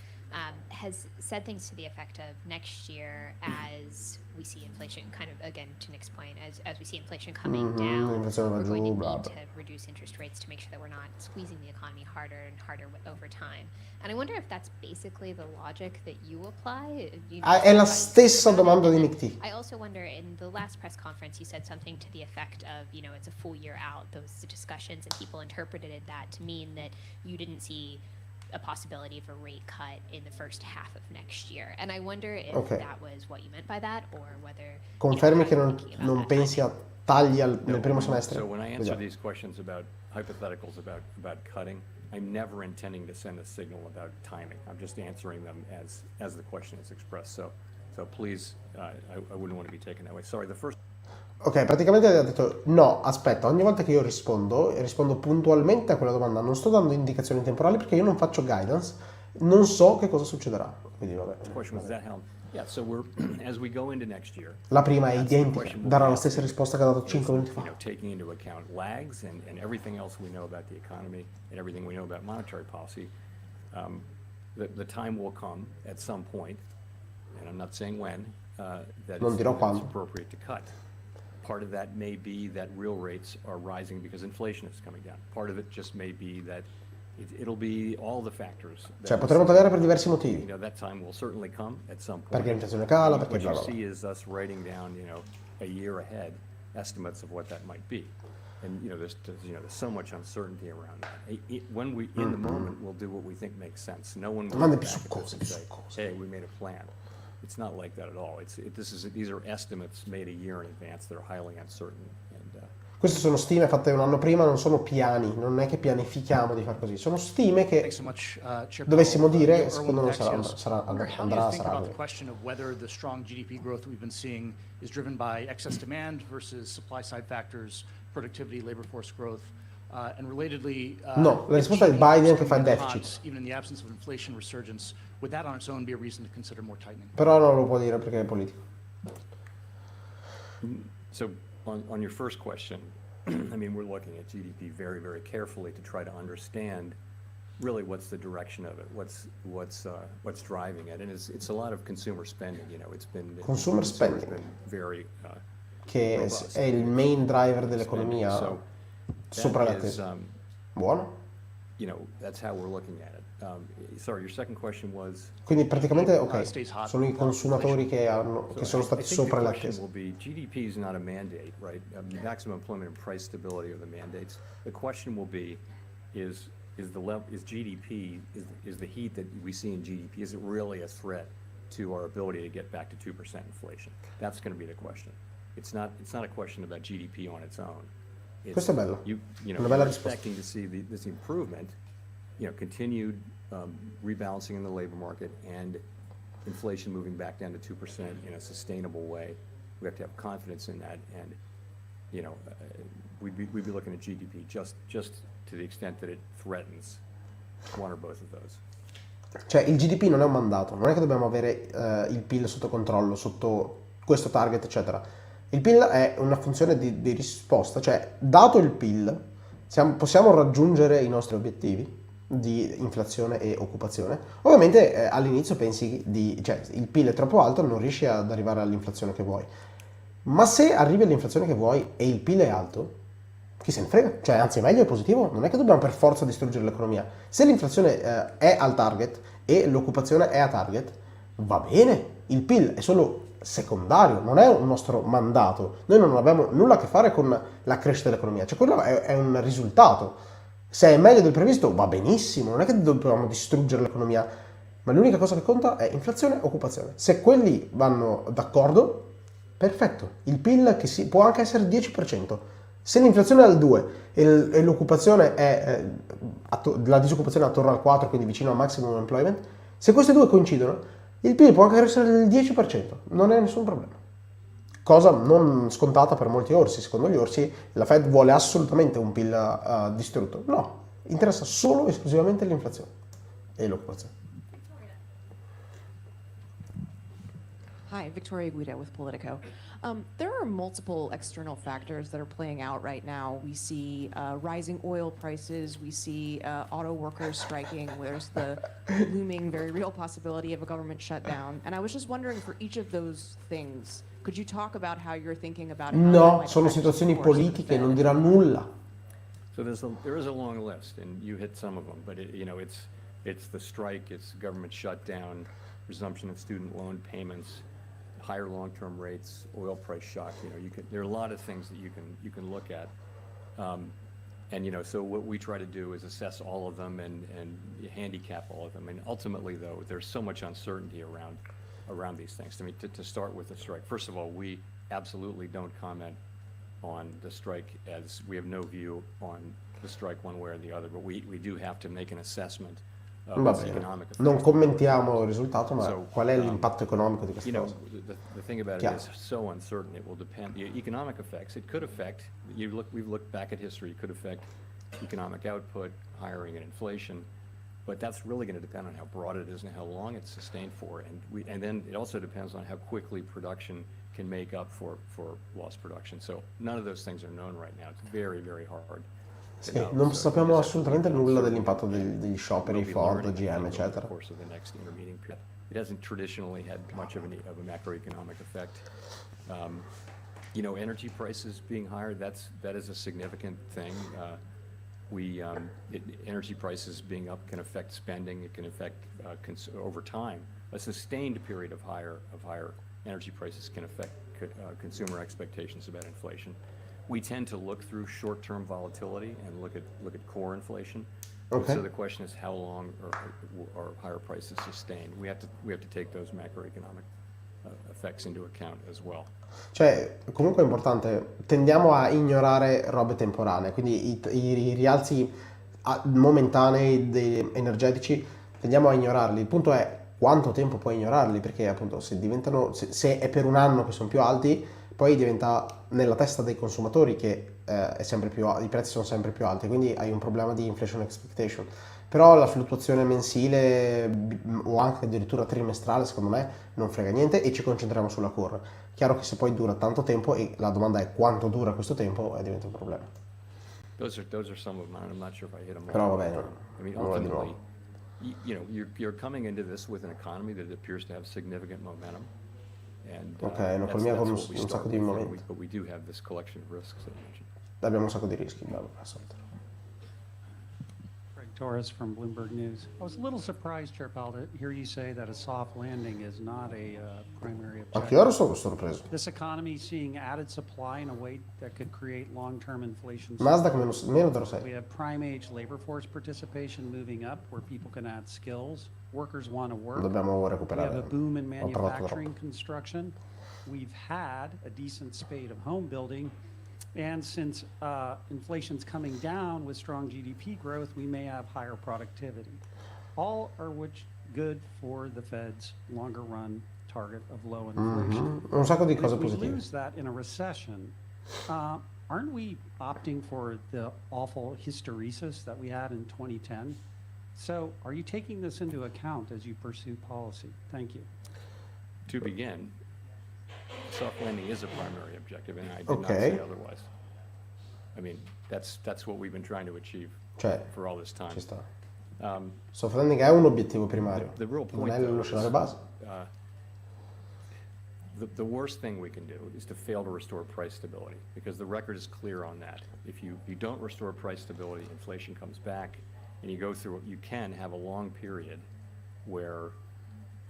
has said things to the effect of next year, as we see inflation, kind of again to Nick's point, as we see inflation coming down, l'inflazione va we're going to giù, bla need bla. to reduce interest rates to make sure that we're not squeezing the economy harder and harder over time. And I wonder if that's basically the logic that you apply. È la stessa domanda di Nick T. I also wonder, in the last press conference, you said something to the effect of, it's a full year out, those discussions, and people interpreted that to mean that you didn't see a possibility of a rate cut in the first half of next year. And I wonder if that was what you meant by that, or whether... Confermi che non pensi a tagli nel primo semestre? So when I answer these questions about hypotheticals about cutting, I'm never intending to send a signal about timing. I'm just answering them as the question is expressed. So please, I wouldn't want to be taken that way. Sorry, the first... Ok, praticamente ha detto no, aspetta, ogni volta che io rispondo puntualmente a quella domanda, non sto dando indicazioni temporali perché io non faccio guidance, non so che cosa succederà. Quindi vabbè. question was, does that help? Yeah, so we're, as we go into next year, La prima è that's the identica, question we'll darà be la stessa asking risposta che ha dato is, 5 minuti fa. taking into account lags and everything else we know about the economy and everything we know about monetary policy, the time will come at some point, and I'm not saying when, that Non dirò it's quando. appropriate to cut. Part of that may be that real rates are rising because inflation is coming down. Part of it just may be that it'll be all the factors. Cioè potremo tagliare per diversi motivi. That time will certainly come at some point. Perché l'inflazione cala, perché What bla you bla bla. see is us writing down, a year ahead estimates of what that might be. And, there's so much uncertainty around that. When we, in the moment, we'll do what we think makes sense. No one will Domande look più back at this succose, and più say, succose. hey, we made a plan. It's not like that at all. These are estimates made a year in advance that are highly uncertain. And, Queste sono stime fatte un anno prima, non sono piani, non è che pianifichiamo di far così, sono stime che Thanks so much, Chair dovessimo Powell. dire, Erwin secondo me Axios. sarà, I wonder, how do andrà, you think sarà about the così. question of whether the strong GDP growth we've been seeing is driven by excess demand versus supply side factors, productivity, labor force growth, and relatedly, No, la if risposta è GDP Biden is che fa il coming in deficit. hot, even in the absence of inflation resurgence, would that on its own be a reason to consider more tightening? Però non lo può dire perché è politico. So on your first question, I mean, we're looking at GDP very, very carefully to try to understand really what's the direction of it, what's driving it, and it's a lot of consumer spending. It's been Consumer consumer's spending. been very Che robust. è il main driver Spending. dell'economia So sopra le that is, attese. Buono? that's how we're looking at it. Sorry, your second question was. Quindi praticamente, ok, stays hot sono i without consumatori che So sono stati I think sopra the le question attese. will be, GDP is not a mandate, right? Maximum employment and price stability are the mandates. The question will be, is GDP, is the heat that we see in GDP, is it really a threat to our ability to get back to 2% inflation? That's going to be the question. It's not a question about GDP on its own. Questo è bello. Una bella We're risposta. expecting to see this improvement, continued rebalancing in the labor market and inflation moving back down to 2% in a sustainable way. We have to have confidence in that, and we'd be looking at GDP just to the extent that it threatens one or both of those. Cioè il GDP non è un mandato, non è che dobbiamo avere il PIL sotto controllo, sotto questo target, eccetera. Il PIL è una funzione di risposta, cioè dato il PIL possiamo raggiungere i nostri obiettivi di inflazione e occupazione. Ovviamente all'inizio pensi cioè il PIL è troppo alto, non riesci ad arrivare all'inflazione che vuoi. Ma se arrivi all'inflazione che vuoi e il PIL è alto, chi se ne frega? Cioè anzi è meglio, è positivo, non è che dobbiamo per forza distruggere l'economia. Se l'inflazione è al target e l'occupazione è a target, va bene, il PIL è solo secondario, non è un nostro mandato, noi non abbiamo nulla a che fare con la crescita dell'economia, cioè quello è un risultato. Se è meglio del previsto va benissimo, non è che dobbiamo distruggere l'economia, ma l'unica cosa che conta è inflazione e occupazione. Se quelli vanno d'accordo, perfetto, il PIL può anche essere 10%. Se l'inflazione è al 2 e l'occupazione la disoccupazione è attorno al 4, quindi vicino al maximum employment, se queste due coincidono, il PIL può anche essere del 10%, non è nessun problema. Cosa non scontata per molti orsi. Secondo gli orsi la Fed vuole assolutamente un PIL distrutto. No, interessa solo e esclusivamente l'inflazione e l'occupazione. Hi, Victoria Guida with Politico. There are multiple external factors that are playing out right now. We see rising oil prices, we see auto workers striking, there's the looming, very real possibility of a government shutdown. And I was just wondering, for each of those things, could you talk about how you're thinking about how that No, might sono affect the situazioni course of the politiche, Fed? non dirà nulla. So there is a long list, and you hit some of them, but it's the strike, it's government shutdown, resumption of student loan payments, higher long-term rates, oil price shock. There are a lot of things that you can look at, and so what we try to do is assess all of them and handicap all of them. And ultimately, though, there's so much uncertainty around these things. I mean, to start with the strike, first of all, we absolutely don't comment on the strike, as we have no view on the strike one way or the other, but we do have to make an assessment of Va its bene, economic effects. non commentiamo il risultato, ma So, qual è l'impatto economico di questa cosa? The thing about Chiaro. it is so uncertain. It will depend. The economic effects. It could affect. We've looked back at history. It could affect economic output, hiring, and inflation. But that's really going to depend on how broad it is and how long it's sustained for. And then it also depends on how quickly production can make up for lost production. So none of those things are known right now. It's very, very hard. Sì, non sappiamo assolutamente nulla dell'impatto degli scioperi, Ford, GM, eccetera. It hasn't traditionally had much of a macroeconomic effect. Energy prices being higher, that is a significant thing. Energy prices being up can affect spending. It can affect over time. A sustained period of higher energy prices can affect consumer expectations about inflation. We tend to look through short-term volatility and look at core inflation. Okay. So the question is, how long are higher prices sustained? We have to take those macroeconomic effects into account as well. Cioè, comunque è importante, tendiamo a ignorare robe temporanee, quindi i rialzi momentanei energetici tendiamo a ignorarli. Il punto è quanto tempo puoi ignorarli, perché appunto se è per un anno che sono più alti, poi diventa nella testa dei consumatori che è sempre i prezzi sono sempre più alti, quindi hai un problema di inflation expectation. Però la fluttuazione mensile o anche addirittura trimestrale, secondo me, non frega niente e ci concentriamo sulla core. Chiaro che se poi dura tanto tempo, e la domanda è quanto dura questo tempo, diventa un problema. Those are some of mine. I'm not sure if I hit them all. Però va bene. I mean, Non lo ultimately, dirò. you're coming into this with an economy that appears to have significant momentum. And, Ok, that's un'economia con un what we sacco start di with, momenti. but we do have this collection of risks that I mentioned. Abbiamo un sacco di rischi, bravo, assolutamente. Torres from Bloomberg News. I was a little surprised, Chair Powell, to hear you say that a soft landing is not a primary Anche io ero objective. sorpreso. This economy seeing added supply in a way that could create long-term inflation. Nasdaq meno We 0,6. have prime age labor force participation moving up where people can add skills. Workers want to work. Dobbiamo We have recuperare. a boom in Ho parlato manufacturing troppo. construction. We've had a decent spate of home building. And since inflation's coming down with strong GDP growth, we may have higher productivity. All are which good for the Fed's longer run target of low inflation. Un sacco di And cose if we positive. lose that in a recession, aren't we opting for the awful hysteresis that we had in 2010? So are you taking this into account as you pursue policy? Thank you. To begin, soft landing is a primary objective, and I did not Okay. say otherwise. I mean, that's what we've been trying to achieve Cioè, for all this time. ci sta. Um, Soft landing è un obiettivo primario. The real Non point, è though, lo is, scenario base. the worst thing we can do is to fail to restore price stability, because the record is clear on that. If you don't restore price stability, inflation comes back, and you go through, you can have a long period where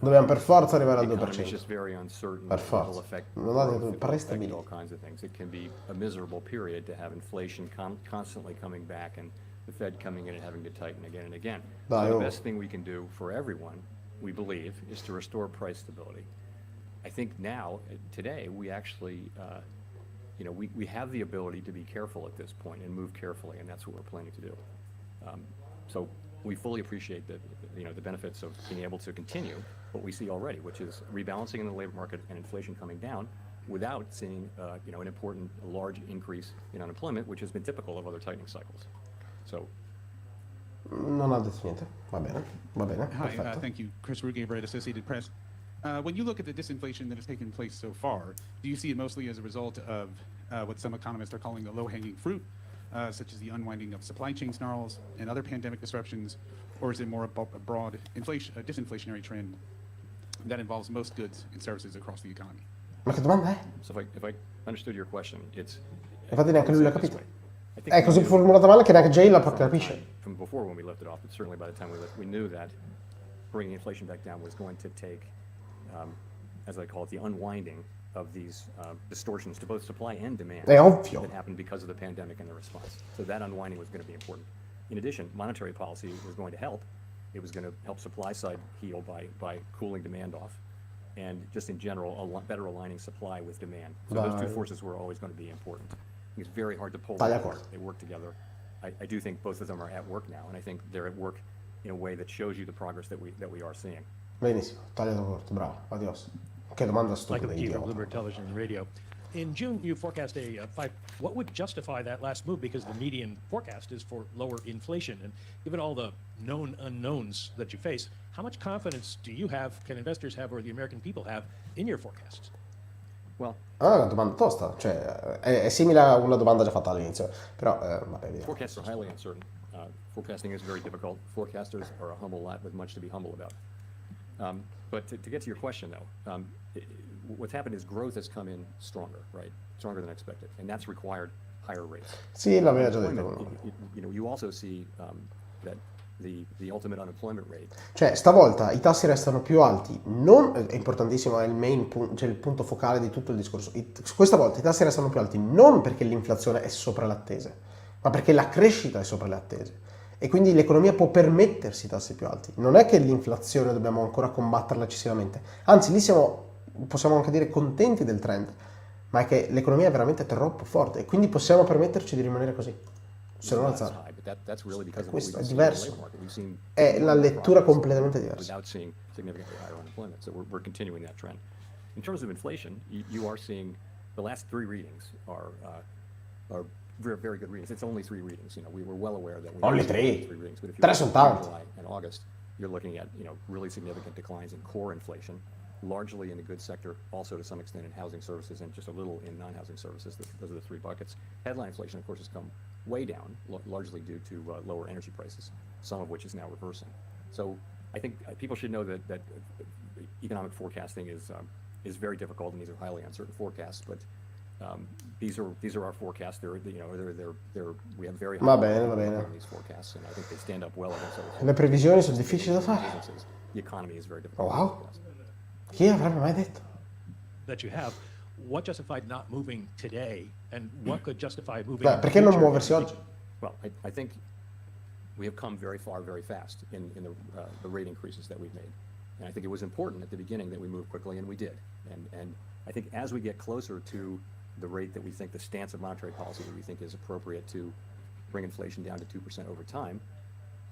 Dobbiamo per forza arrivare al the economy is 2%. just very uncertain. Per It'll forza. affect Non date growth, it'll prestabili. affect all kinds of things. It can be a miserable period to have inflation constantly coming back and the Fed coming in and having to tighten again and again. Dai, So oh. the best thing we can do for everyone, we believe, is to restore price stability. I think now, today, we actually, we have the ability to be careful at this point and move carefully, and that's what we're planning to do. So we fully appreciate the benefits of being able to continue what we see already, which is rebalancing in the labor market and inflation coming down without seeing, an important large increase in unemployment, which has been typical of other tightening cycles. So, Non ha detto niente. Va bene, Hi, perfetto. thank you. Chris Rugaber at Associated Press. When you look at the disinflation that has taken place so far, do you see it mostly as a result of what some economists are calling the low-hanging fruit, such as the unwinding of supply chain snarls and other pandemic disruptions, or is it more a broad disinflationary trend that involves most goods and services across the economy? Ma che domanda è? So if I understood your question, it's. Infatti neanche I'd lui say l'ha it this capito. way. I think È we così knew formulata male che neanche Jay la from the capisce. time- From before when we lifted off, but certainly by the time we knew that bringing inflation back down was going to take, as I call it, the unwinding of these distortions to both supply and demand. È ovvio. That happened because of the pandemic and the response. So that unwinding was going to be important. In addition, monetary policy was going to help. It was going to help supply side heal by cooling demand off, and just in general, better aligning supply with demand. So those two Dai. forces were always going to be important. It's very hard to pull Stai them d'accordo. apart. They work together. I do think both of them are at work now, and I think they're at work in a way that shows you the progress that we are seeing. Benissimo, tagliato corto, bravo, adios. Che domanda stupida, Michael McKee from idiota. Bloomberg Television and Radio. In June, you forecast a what would justify that last move? Because the median forecast is for lower inflation. And given all the known unknowns that you face, how much confidence do you have, can investors have, or the American people have in your forecasts? Well, Ah, è una domanda tosta, cioè è simile a una domanda già fatta all'inizio, però vabbè, vediamo. forecasts are highly uncertain. Forecasting is very difficult. Forecasters are a humble lot with much to be humble about. But to get to your question, though, what's happened is growth has come in stronger, right? Stronger than expected, and that's required higher rates. Sì, l'aveva già Unemployment, detto. you also see that the ultimate unemployment rate. Cioè, stavolta i tassi restano più alti, non, è importantissimo, è il main punto, cioè il punto focale di tutto il discorso. Questa volta i tassi restano più alti non perché l'inflazione è sopra le attese, ma perché la crescita è sopra le attese. E quindi l'economia può permettersi tassi più alti. Non è che l'inflazione dobbiamo ancora combatterla eccessivamente, anzi lì possiamo anche dire contenti del trend, ma è che l'economia è veramente troppo forte e quindi possiamo permetterci di rimanere così, se non alzare. High, but that's really because of what Questo we've è seen in the diverso. labor market. We've seen È la lettura progress completamente diversa. without seeing significantly higher unemployment. So we're continuing that trend. In terms of inflation, you are seeing the last three readings are very, very good readings. It's only three readings. You know, we were well aware that we Only were three? readings, but if you Tre look sono at tanti. July and August, you're looking at really significant declines in core inflation, largely in the goods sector, also to some extent in housing services, and just a little in non-housing services. Those are the three buckets. Headline inflation, of course, has come way down, largely due to lower energy prices, some of which is now reversing. So I think people should know that economic forecasting is very difficult, and these are highly uncertain forecasts. But these are our forecasts. We have very high Va bene, va quality bene. in these forecasts, and I think they stand up well against other Le previsioni sono difficili da fare. businesses. The economy is very difficult. Oh, to wow. forecast. Chi avrebbe mai detto? That you have. What justified not moving today, and what could justify moving? Beh, in the perché non future? muoversi oggi? Well, I think we have come very far, very fast in the rate increases that we've made. And I think it was important at the beginning that we moved quickly, and we did. And I think as we get closer to the rate that we think, the stance of monetary policy that we think is appropriate to bring inflation down to 2% over time,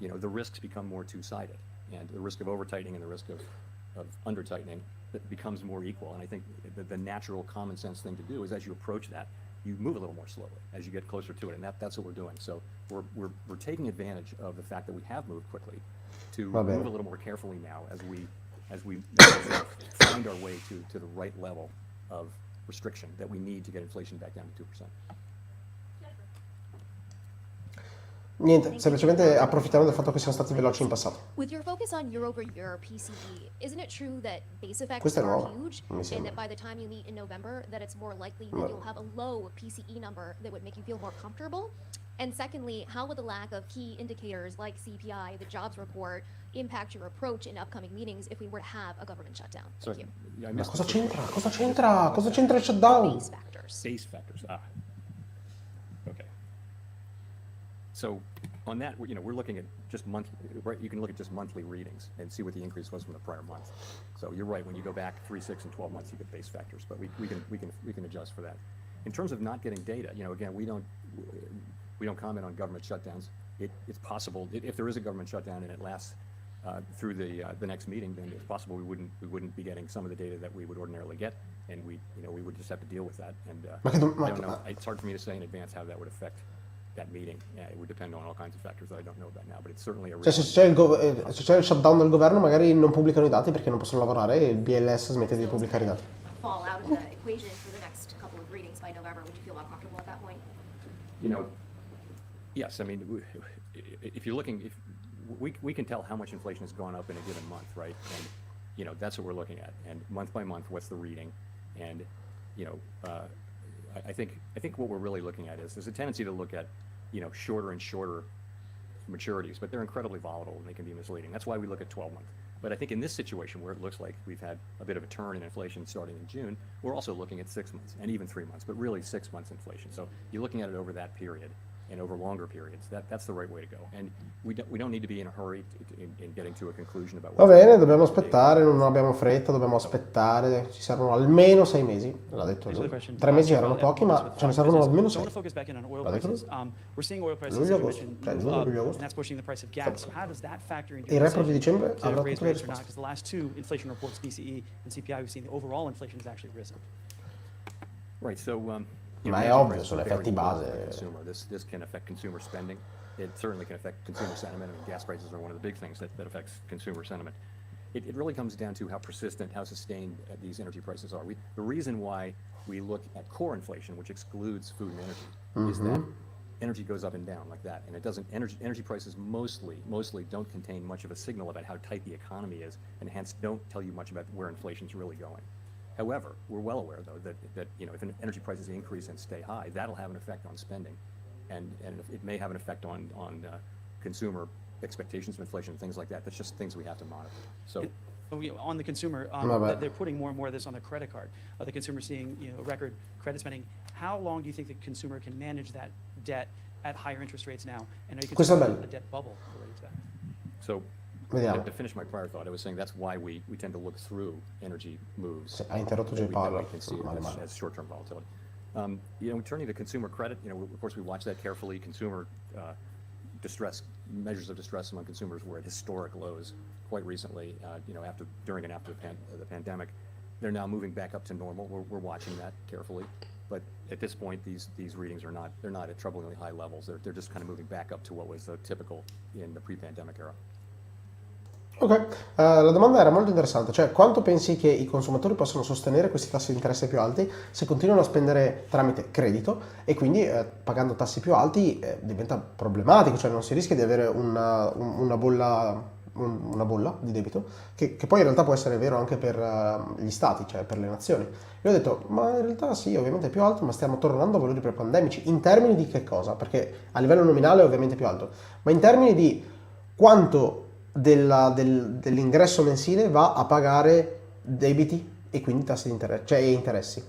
the risks become more two-sided. And the risk of over-tightening and the risk of under-tightening that becomes more equal. And I think the natural common sense thing to do is as you approach that, you move a little more slowly as you get closer to it, and that's what we're doing. So we're taking advantage of the fact that we have moved quickly to Va bene. move a little more carefully now as we find our way to the right level of restriction that we need to get inflation back down to 2%. Niente, semplicemente approfittando del fatto che siamo stati veloci in passato. With your focus on year-over-year PCE, isn't it true that base effects Questa è are nuova, huge, mi and sembra. that by the time you meet in November, that it's more likely that No. you'll have a low PCE number that would make you feel more comfortable? And secondly, how would the lack of key indicators like CPI, the jobs report, impact your approach in upcoming meetings if we were to have a government shutdown? So, Thank you. yeah, I Ma missed cosa the first c'entra? part. Cosa c'entra? Cosa c'entra il shutdown? Base factors. Base factors. Okay. So on that, we're looking at just monthly. Right, you can look at just monthly readings and see what the increase was from the prior month. So you're right. When you go back 3, 6, and 12 months, you get base factors. But we can adjust for that. In terms of not getting data, again, we don't comment on government shutdowns. It's possible if there is a government shutdown and it lasts through the next meeting, then it's possible we wouldn't be getting some of the data that we would ordinarily get, and we would just have to deal with that. And Ma che I don't know. It's hard for me to say in advance how that would affect that meeting. It would depend on all kinds of factors that I don't know about now, but it's certainly a Cioè, se c'è se c'è il shutdown del governo, magari non pubblicano i dati perché non possono lavorare e il BLS smette di pubblicare i dati. Fall out of the equation for the next couple of readings by November. Would you feel more comfortable at that point? You know, yes, I mean, if you're looking, if we can tell how much inflation has gone up in a given month, right? And, you know, that's what we're looking at. And month by month, what's the reading? And, you know, I think what we're really looking at is there's a tendency to look at, you know, shorter and shorter maturities, but they're incredibly volatile and they can be misleading. That's why we look at 12 months. But I think in this situation where it looks like we've had a bit of a turn in inflation starting in June, we're also looking at 6 months and even 3 months, but really 6 months inflation. So you're looking at it over that period and over longer periods. That's the right way to go. And we don't need to be in a hurry in getting to a conclusion about Va bene, dobbiamo aspettare, non abbiamo fretta, dobbiamo aspettare, ci servono almeno 6 mesi, l'ha detto lui. 3 mesi erano pochi, ma ce ne servono almeno 6. L'ha detto lui. Luglio, agosto, cioè giugno, luglio, agosto. Il report di dicembre avrà tutte le risposte. Right, so you know, Ma è energy ovvio, prices sono are very effetti important base. for the consumer. This can affect consumer spending. It certainly can affect consumer sentiment. I mean, gas prices are one of the big things that affects consumer sentiment. It really comes down to how persistent, how sustained these energy prices are. The reason why we look at core inflation, which excludes food and energy, is that energy goes up and down like that, and it doesn't. Energy prices mostly don't contain much of a signal about how tight the economy is, and hence don't tell you much about where inflation's really going. However, we're well aware, though, that you know, if energy prices increase and stay high, that'll have an effect on spending, and it may have an effect on consumer expectations of inflation, things like that. That's just things we have to monitor. So. On the consumer, they're putting more and more of this on their credit card. The consumer seeing, you know, record credit spending. How long do you think the consumer can manage that debt at higher interest rates now? And are you considering a debt bubble related to that? So, Vediamo. to finish my prior thought, I was saying that's why we tend to look through energy moves. Ha interrotto that Paolo. we can see as short-term volatility. You know, turning to consumer credit, you know, of course we watch that carefully. Consumer distress, measures of distress among consumers were at historic lows quite recently. You know, during and after the pandemic, they're now moving back up to normal. We're watching that carefully, but at this point, these readings are not at troublingly high levels. They're just kind of moving back up to what was typical in the pre-pandemic era. Ok, la domanda era molto interessante, cioè quanto pensi che i consumatori possano sostenere questi tassi di interesse più alti se continuano a spendere tramite credito e quindi pagando tassi più alti diventa problematico, cioè non si rischia di avere una bolla di debito che poi in realtà può essere vero anche per gli stati, cioè per le nazioni. Io ho detto, ma in realtà sì, ovviamente è più alto, ma stiamo tornando a valori pre-pandemici. In termini di che cosa? Perché a livello nominale è ovviamente più alto, ma in termini di quanto dell'ingresso mensile va a pagare debiti e quindi tassi di interesse, cioè interessi.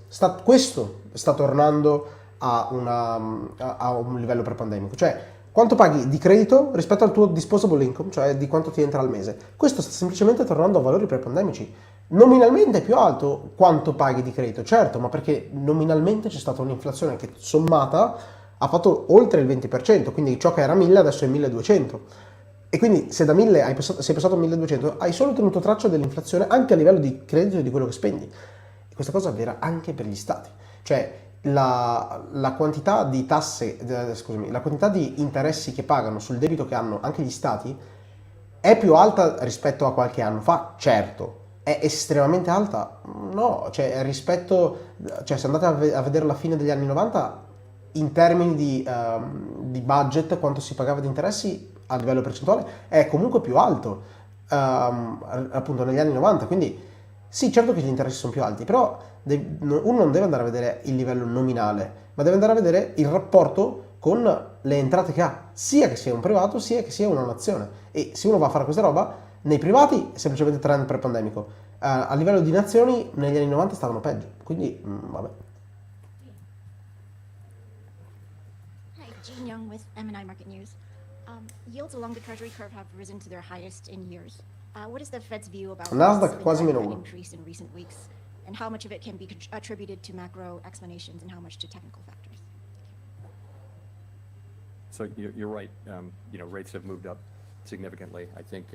Questo sta tornando a un livello pre-pandemico, cioè quanto paghi di credito rispetto al tuo disposable income, cioè di quanto ti entra al mese. Questo sta semplicemente tornando a valori pre-pandemici. Nominalmente è più alto quanto paghi di credito, certo, ma perché nominalmente c'è stata un'inflazione che sommata ha fatto oltre il 20%, quindi ciò che era 1000 adesso è 1200. E quindi se da 1000 sei passato a 1200, hai solo tenuto traccia dell'inflazione anche a livello di credito e di quello che spendi. E questa cosa è vera anche per gli stati. Cioè la quantità di tasse, la quantità di interessi che pagano sul debito che hanno anche gli stati è più alta rispetto a qualche anno fa, certo. È estremamente alta? No, cioè se andate a vedere la fine degli anni 90, in termini di budget, quanto si pagava di interessi a livello percentuale è comunque più alto appunto negli anni 90, quindi sì, certo che gli interessi sono più alti, però uno non deve andare a vedere il livello nominale, ma deve andare a vedere il rapporto con le entrate che ha, sia che sia un privato sia che sia una nazione. E se uno va a fare questa roba, nei privati è semplicemente trend pre-pandemico, a livello di nazioni negli anni 90 stavano peggio, quindi vabbè. Hi, Jean Young with M&I Market News. Yields along the Treasury curve have risen to their highest in years. What is the Fed's view about Nasdaq quasi meno an 1. increase in recent weeks, and how much of it can be attributed to macro explanations and how much to technical factors? So you're right. You know, rates have moved up significantly. I think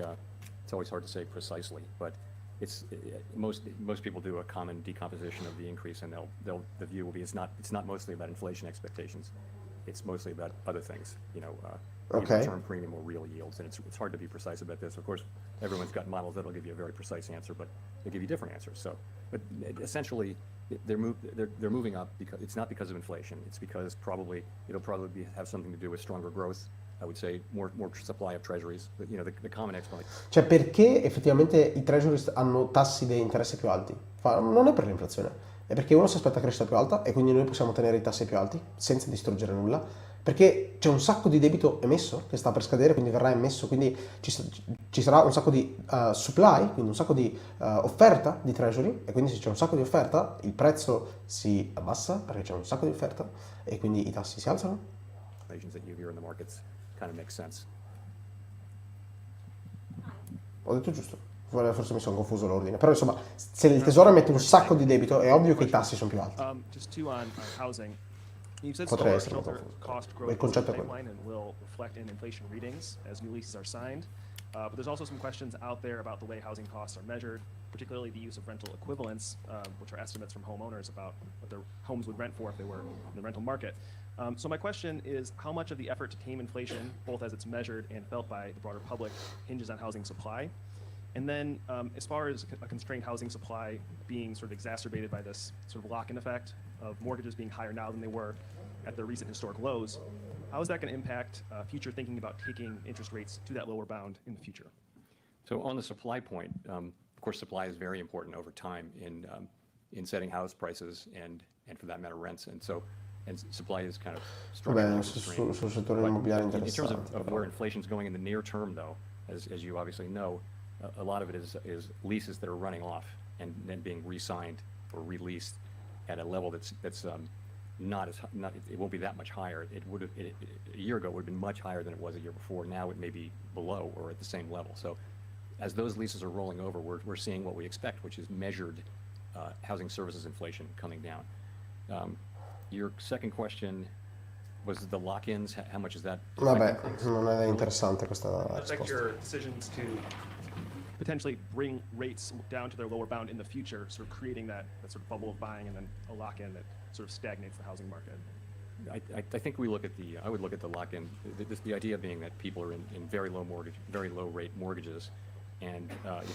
it's always hard to say precisely, but most people do a common decomposition of the increase, and the view will be it's not mostly about inflation expectations. It's mostly about other things, Okay. return premium or real yields, and it's hard to be precise about this. Of course, everyone's got models that'll give you a very precise answer, but they give you different answers. So, but essentially, they're moving up because it's not because of inflation. It's because it'll probably have something to do with stronger growth. I would say more supply of treasuries. The common explanation. Cioè, perché effettivamente i treasuries hanno tassi di interesse più alti? Non è per l'inflazione, è perché uno si aspetta crescita più alta e quindi noi possiamo tenere i tassi più alti senza distruggere nulla, perché c'è un sacco di debito emesso che sta per scadere, quindi verrà emesso, quindi ci sarà un sacco di supply, quindi un sacco di offerta di treasury, e quindi se c'è un sacco di offerta il prezzo si abbassa perché c'è un sacco di offerta e quindi i tassi si alzano. That you hear in the markets kind of makes sense. Ho detto giusto, forse mi sono confuso l'ordine, però insomma se il tesoro mette un sacco di debito è ovvio che i tassi sono più alti. Just two on housing. You said Potrei slower essere shelter confuso. cost Il growth is in concetto the è quello. pipeline and will reflect in inflation readings as new leases are signed. But there's also some questions out there about the way housing costs are measured, particularly the use of rental equivalents, which are estimates from homeowners about what their homes would rent for if they were in the rental market. So my question is, how much of the effort to tame inflation, both as it's measured and felt by the broader public, hinges on housing supply? And then as far as a constrained housing supply being sort of exacerbated by this sort of lock-in effect of mortgages being higher now than they were at their recent historic lows, how is that going to impact future thinking about taking interest rates to that lower bound in the future? So on the supply point, of course, supply is very important over time in setting house prices and for that matter rents, and supply is kind of structurally constrained. Sul settore immobiliare In terms interessante. of where inflation is going in the near term, though, as you obviously know, a lot of it is leases that are running off and then being re-signed or released at a level that's it won't be that much higher. A year ago it would have been much higher than it was a year before. Now it may be below or at the same level. So as those leases are rolling over, we're seeing what we expect, which is measured housing services inflation coming down. Your second question was the lock-ins. How much is that? Vabbè, non è interessante questa Affect risposta. your decisions to potentially bring rates down to their lower bound in the future, sort of creating that sort of bubble of buying and then a lock-in that sort of stagnates the housing market. I think I would look at the lock-in, the idea being that people are in very low rate mortgages, and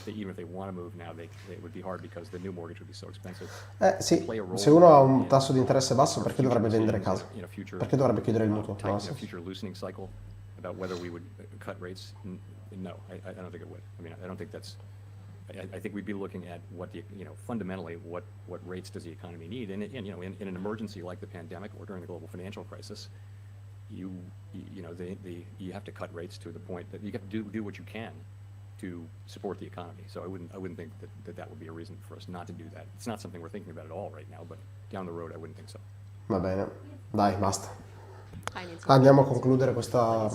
even if they want to move now, it would be hard because the new mortgage would be so expensive. Sì, se uno ha un tasso di interesse basso perché dovrebbe vendere casa? Perché dovrebbe chiudere il mutuo? No, Future loosening cycle about whether we would cut rates? No, I don't think it would. I mean, I don't think that's. I think we'd be looking at fundamentally what rates does the economy need, and in an emergency like the pandemic or during the global financial crisis, you have to cut rates to the point that you have to do what you can to support the economy. So I wouldn't think that would be a reason for us not to do that. It's not something we're thinking about at all right now, but down the road I wouldn't think so. Va bene, dai, basta. Hi, Nancy. Andiamo a concludere questa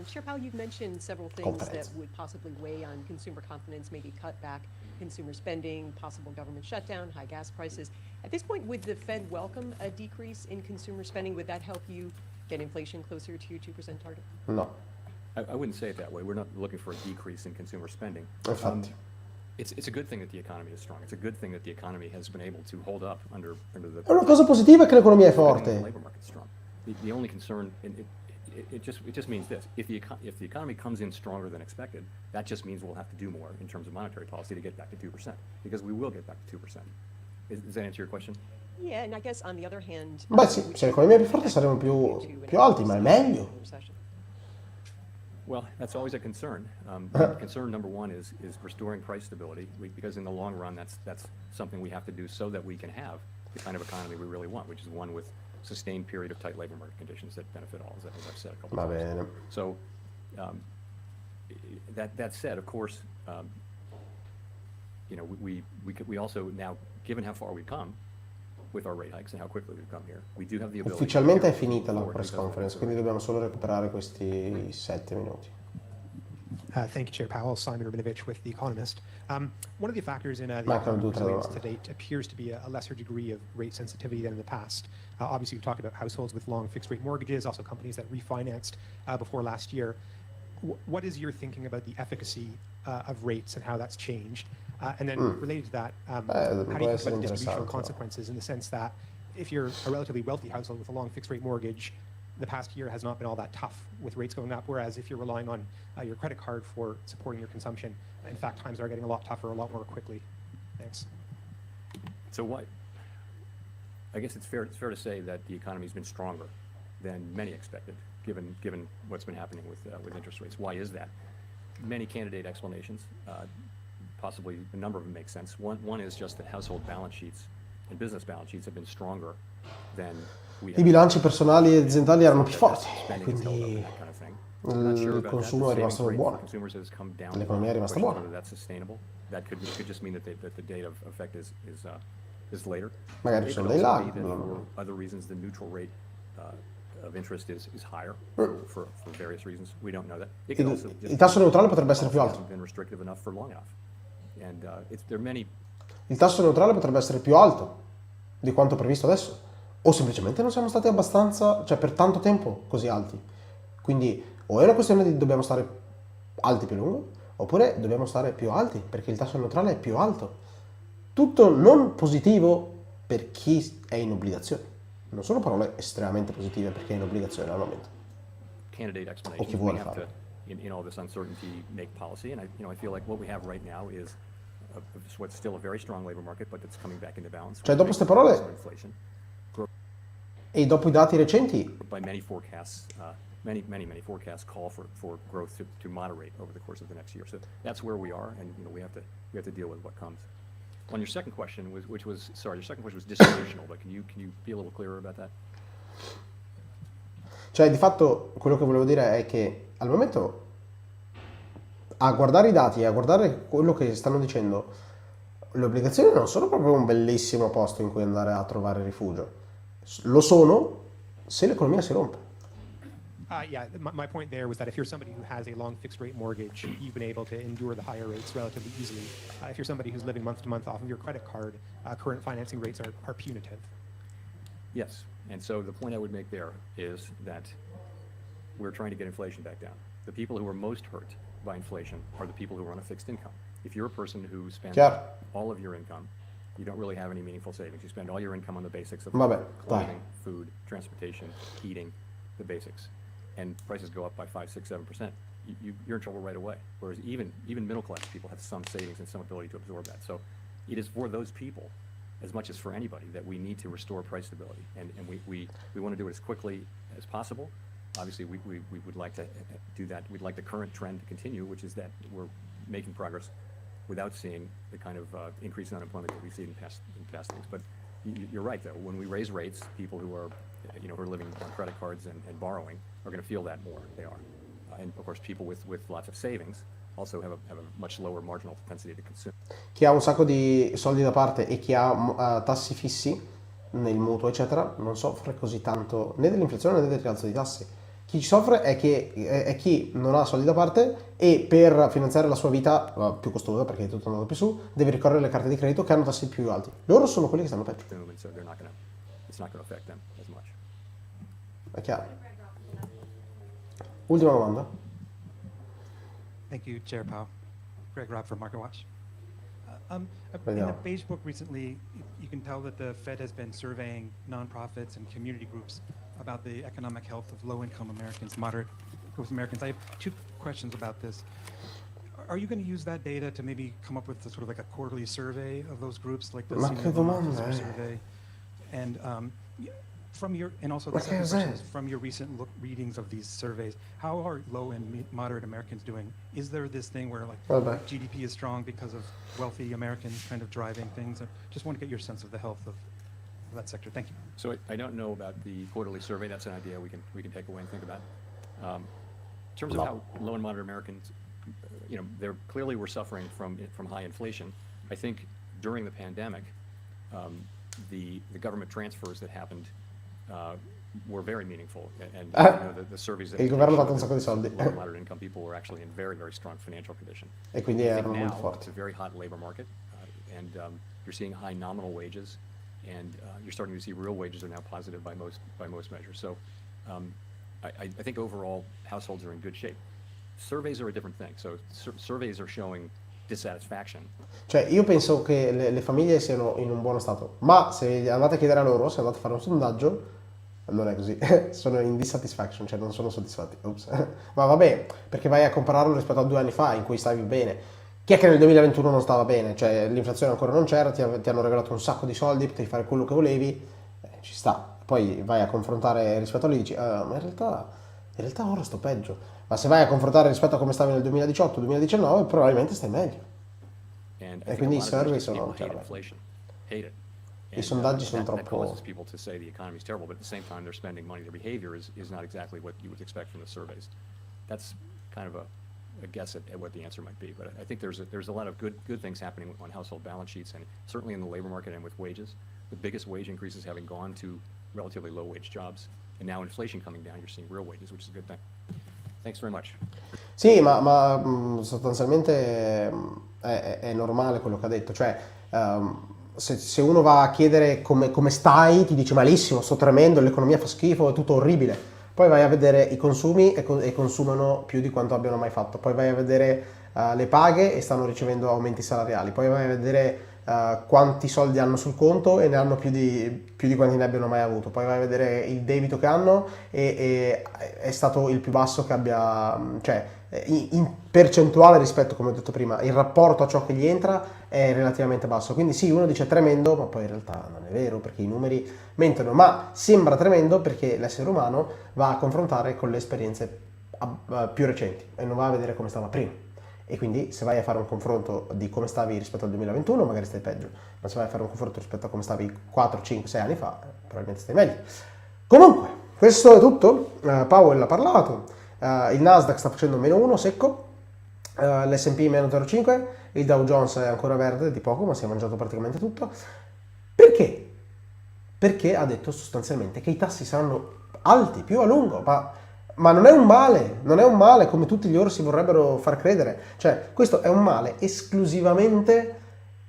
Chair Powell, you've mentioned several things that would possibly weigh on consumer confidence, maybe cut back consumer spending, possible government shutdown, high gas prices. At this point, would the Fed welcome a decrease in consumer spending? Would that help you get inflation closer to your 2% target? No. I wouldn't say it that way. We're not looking for a decrease in consumer spending. Infatti. It's a good thing that the economy is strong. It's a good thing that the economy has been able to hold up under the. È una cosa positiva che l'economia è The forte. labor market's strong. The only concern, it just means this: if the economy comes in stronger than expected, that just means we'll have to do more in terms of monetary policy to get back to 2%, because we will get back to 2%. Does that answer your question? Yeah, and I guess on the other hand. Beh sì, se l'economia è più forte saremo più alti, ma è meglio. Well, that's always a concern. Concern number one is restoring price stability, because in the long run, that's something we have to do so that we can have the kind of economy we really want, which is one with sustained period of tight labor market conditions that benefit all, as I've said a couple Va of times. bene. So that said, of course, we also now, given how far we've come with our rate hikes and how quickly we've come here, we do have the ability. Ufficialmente è finita la press conference, quindi dobbiamo solo recuperare questi 7 minuti. Thank you, Chair Powell. Simon Rubinovich with The Economist. One of the factors in the Marco economic Dutra. resilience to date appears to be a lesser degree of rate sensitivity than in the past. Obviously, we've talked about households with long fixed-rate mortgages, also companies that refinanced before last year. What is your thinking about the efficacy of rates and how that's changed? And then related to that, how do you think about the distributional consequences, in the sense that if you're a relatively wealthy household with a long fixed-rate mortgage, the past year has not been all that tough with rates going up, whereas if you're relying on your credit card for supporting your consumption, in fact, times are getting a lot tougher, a lot more quickly. Thanks. So what? I guess it's fair to say that the economy's been stronger than many expected, given what's been happening with interest rates. Why is that? Many candidate explanations. Possibly a number of them make sense. One is just that household balance sheets and business balance sheets have been stronger than we I bilanci personali e aziendali erano più forti, quindi il consumo è rimasto buono, l'economia è rimasta buona. That could just mean that the date of effect is later. Magari ci sono dei lag. For other reasons, the neutral rate of interest is higher for various reasons. We don't know that. Il tasso neutrale potrebbe essere più alto. Been restrictive enough for long enough. And there are many. Il tasso neutrale potrebbe essere più alto di quanto previsto adesso, o semplicemente non siamo stati abbastanza, cioè per tanto tempo così alti. Quindi o è una questione di dobbiamo stare alti più a lungo, oppure dobbiamo stare più alti perché il tasso neutrale è più alto. Tutto non positivo per chi è in obbligazione. Non sono parole estremamente positive per chi è in obbligazione al momento. Candidate O chi vuole farlo. In all this uncertainty, make policy, and I feel like what we have right now is what's still a very strong labor market, but it's coming back into balance. Cioè, dopo queste parole e dopo i dati recenti, by many forecasts, many forecasts call for growth to moderate over the course of the next year. So that's where we are, and we have to deal with what comes. On your second question, your second question was distributional, but can you be a little clearer about that? Cioè, di fatto, quello che volevo dire è che al momento, a guardare i dati, a guardare quello che stanno dicendo, le obbligazioni non sono proprio un bellissimo posto in cui andare a trovare rifugio. Lo sono se l'economia si rompe. Yeah, my point there was that if you're somebody who has a long fixed rate mortgage, you've been able to endure the higher rates relatively easily. If you're somebody who's living month to month off of your credit card, current financing rates are punitive. Yes, and so the point I would make there is that we're trying to get inflation back down. The people who are most hurt by inflation are the people who are on a fixed income. If you're a person who spends all of your income, you don't really have any meaningful savings. You spend all your income on the basics of clothing, food, transportation, heating, the basics. And prices go up by 5, 6, 7%, you're in trouble right away. Whereas even middle class people have some savings and some ability to absorb that. So it is for those people, as much as for anybody, that we need to restore price stability. And we want to do it as quickly as possible. Obviously, we would like to do that. We'd like the current trend to continue, which is that we're making progress without seeing the kind of increase in unemployment that we've seen in past things. But you're right, though. When we raise rates, people who are living on credit cards and borrowing are going to feel that more. They are. And of course, people with lots of savings also have a much lower marginal propensity to consume. Chi ha un sacco di soldi da parte e chi ha tassi fissi nel mutuo, eccetera, non soffre così tanto né dell'inflazione né del rialzo dei tassi. Chi ci soffre è chi non ha soldi da parte e per finanziare la sua vita più costosa, perché è tutto andato più su, deve ricorrere alle carte di credito che hanno tassi più alti. Loro sono quelli che stanno peggio. It's not going to affect them as much. È chiaro. Ultima domanda. Thank you, Chair Powell. Greg Robb from MarketWatch. In the Beige Book recently, you can tell that the Fed has been surveying nonprofits and community groups about the economic health of low-income Americans, moderate-income Americans. I have two questions about this. Are you going to use that data to maybe come up with sort of like a quarterly survey of those groups, like the Senior Loan Officer survey? And from your recent readings of these surveys, how are low and moderate Americans doing? Is there this thing where like GDP is strong because of wealthy Americans kind of driving things? I just want to get your sense of the health of that sector. Thank you. So I don't know about the quarterly survey. That's an idea we can take away and think about. In terms of how low and moderate Americans, they clearly were suffering from high inflation. I think during the pandemic, the government transfers that happened were very meaningful, and the surveys that il governo ha dato un sacco di soldi. Low and moderate income people were actually in very, very strong financial condition. E quindi erano molto forti. It's a very hot labor market, and you're seeing high nominal wages, and you're starting to see real wages are now positive by most measures. So I think overall households are in good shape. Surveys are a different thing. So surveys are showing dissatisfaction. Cioè, io penso che le famiglie siano in un buono stato, ma se andate a chiedere a loro, se andate a fare un sondaggio, non è così, sono in dissatisfaction, cioè non sono soddisfatti. Ops. Ma vabbè, perché vai a compararlo rispetto a 2 anni fa in cui stavi bene. Chi è che nel 2021 non stava bene? Cioè l'inflazione ancora non c'era, ti hanno regalato un sacco di soldi, potevi fare quello che volevi, ci sta. Poi vai a confrontare rispetto a lì e dici, ma in realtà ora sto peggio. Ma se vai a confrontare rispetto a come stavi nel 2018-2019, probabilmente stai meglio. E quindi i survey sono I sondaggi sono that troppo... causes people to say the economy is terrible, but at the same time they're spending money. Their behavior is not exactly what you would expect from the surveys. That's kind of a guess at what the answer might be. But I think there's a lot of good things happening on household balance sheets, and certainly in the labor market and with wages. The biggest wage increases having gone to relatively low wage jobs, and now inflation coming down, you're seeing real wages, which is a good thing. Thanks very much. Sì, ma sostanzialmente è normale quello che ha detto, cioè se uno va a chiedere come stai, ti dice malissimo, sto tremendo, l'economia fa schifo, è tutto orribile. Poi vai a vedere i consumi e consumano più di quanto abbiano mai fatto. Poi vai a vedere le paghe e stanno ricevendo aumenti salariali. Poi vai a vedere quanti soldi hanno sul conto e ne hanno più di quanti ne abbiano mai avuto. Poi vai a vedere il debito che hanno e è stato il più basso che abbia, cioè in percentuale rispetto, come ho detto prima, il rapporto a ciò che gli entra è relativamente basso. Quindi sì, uno dice tremendo, ma poi in realtà non è vero perché i numeri mentono, ma sembra tremendo perché l'essere umano va a confrontare con le esperienze più recenti e non va a vedere come stava prima. E quindi se vai a fare un confronto di come stavi rispetto al 2021 magari stai peggio, ma se vai a fare un confronto rispetto a come stavi 4, 5, 6 anni fa probabilmente stai meglio. Comunque, questo è tutto. Powell ha parlato, il Nasdaq sta facendo -1 secco, l'S&P -0,5, il Dow Jones è ancora verde di poco ma si è mangiato praticamente tutto. Perché? Perché ha detto sostanzialmente che i tassi saranno alti più a lungo, ma non è un male come tutti gli orsi vorrebbero far credere. Cioè, questo è un male esclusivamente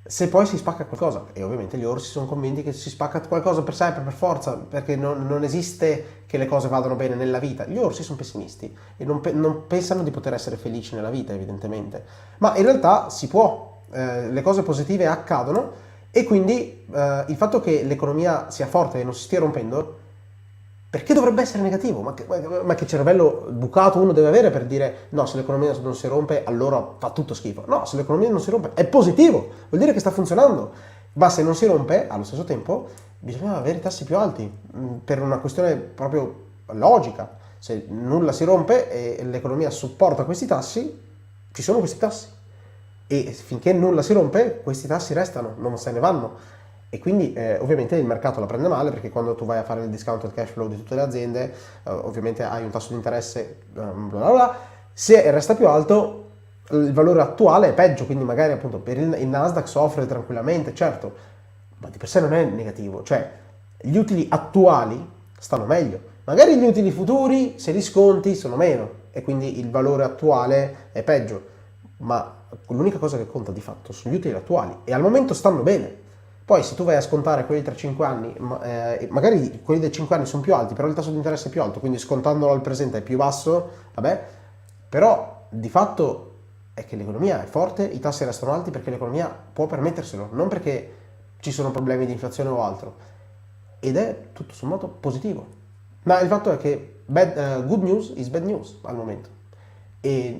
se poi si spacca qualcosa. E ovviamente gli orsi sono convinti che si spacca qualcosa per sempre, per forza, perché non esiste che le cose vadano bene nella vita. Gli orsi sono pessimisti e non pensano di poter essere felici nella vita, evidentemente. Ma in realtà si può, le cose positive accadono e quindi il fatto che l'economia sia forte e non si stia rompendo, perché dovrebbe essere negativo? Ma che cervello bucato uno deve avere per dire no, se l'economia non si rompe allora fa tutto schifo. No, se l'economia non si rompe è positivo, vuol dire che sta funzionando. Ma se non si rompe, allo stesso tempo, bisogna avere i tassi più alti, per una questione proprio logica. Se nulla si rompe e l'economia supporta questi tassi, ci sono questi tassi. E finché nulla si rompe, questi tassi restano, non se ne vanno. E quindi ovviamente il mercato la prende male perché quando tu vai a fare il discounted cash flow di tutte le aziende, ovviamente hai un tasso di interesse, bla bla bla, se resta più alto il valore attuale è peggio, quindi magari appunto per il Nasdaq soffre tranquillamente, certo, ma di per sé non è negativo, cioè gli utili attuali stanno meglio, magari gli utili futuri se li sconti sono meno e quindi il valore attuale è peggio, ma l'unica cosa che conta di fatto sono gli utili attuali e al momento stanno bene. Poi se tu vai a scontare quelli tra 5 anni, magari quelli dei 5 anni sono più alti, però il tasso di interesse è più alto, quindi scontandolo al presente è più basso, vabbè, però di fatto è che l'economia è forte, i tassi restano alti perché l'economia può permetterselo, non perché ci sono problemi di inflazione o altro. Ed è tutto sommato positivo. Ma il fatto è che good news is bad news al momento. E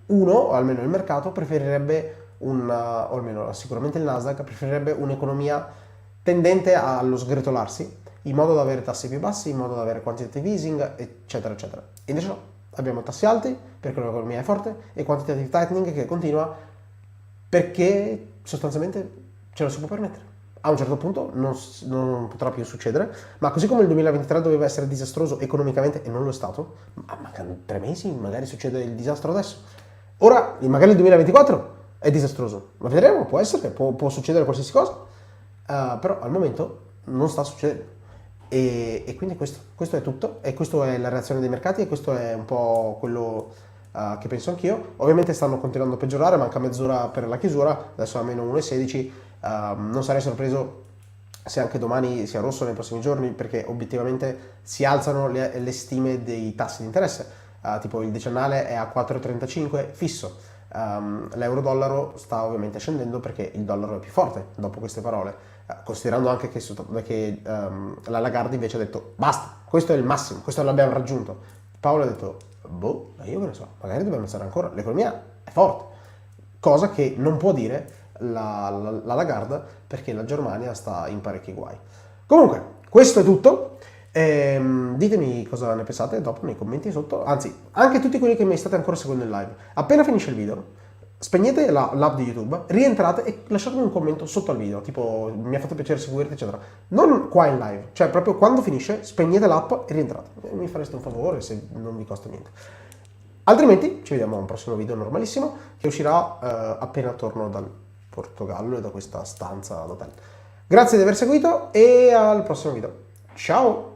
uno, o almeno il mercato, preferirebbe o almeno sicuramente il Nasdaq preferirebbe un'economia tendente allo sgretolarsi in modo da avere tassi più bassi, in modo da avere quantitative easing, eccetera eccetera. E invece no, abbiamo tassi alti perché l'economia è forte e quantitative tightening che continua perché sostanzialmente ce lo si può permettere. A un certo punto non potrà più succedere, ma così come il 2023 doveva essere disastroso economicamente e non lo è stato, ma mancano 3 mesi, magari succede il disastro adesso. Ora, magari il 2024 è disastroso, ma vedremo, può essere, può succedere qualsiasi cosa, però al momento non sta succedendo. E quindi questo è tutto, e questa è la reazione dei mercati, e questo è un po' quello che penso anch'io. Ovviamente stanno continuando a peggiorare, manca mezz'ora per la chiusura, adesso a -1,16, non sarei sorpreso se anche domani sia rosso nei prossimi giorni, perché obiettivamente si alzano le stime dei tassi di interesse, tipo il decennale è a 4,35 fisso. L'euro-dollaro sta ovviamente scendendo perché il dollaro è più forte dopo queste parole. considerando anche che la Lagarde invece ha detto basta, questo è il massimo, questo l'abbiamo raggiunto. Powell ha detto boh, io che ne so, magari dobbiamo stare ancora, l'economia è forte, cosa che non può dire la Lagarde perché la Germania sta in parecchi guai. Comunque, questo è tutto. Ditemi cosa ne pensate dopo nei commenti sotto, anzi anche tutti quelli che mi state ancora seguendo in live. Appena finisce il video spegnete l'app di YouTube, rientrate e lasciatemi un commento sotto al video, tipo mi ha fatto piacere seguirti eccetera, non qua in live, cioè proprio quando finisce spegnete l'app e rientrate, mi fareste un favore se non vi costa niente. Altrimenti ci vediamo a un prossimo video normalissimo che uscirà appena torno dal Portogallo e da questa stanza d'hotel. Grazie di aver seguito e al prossimo video, ciao!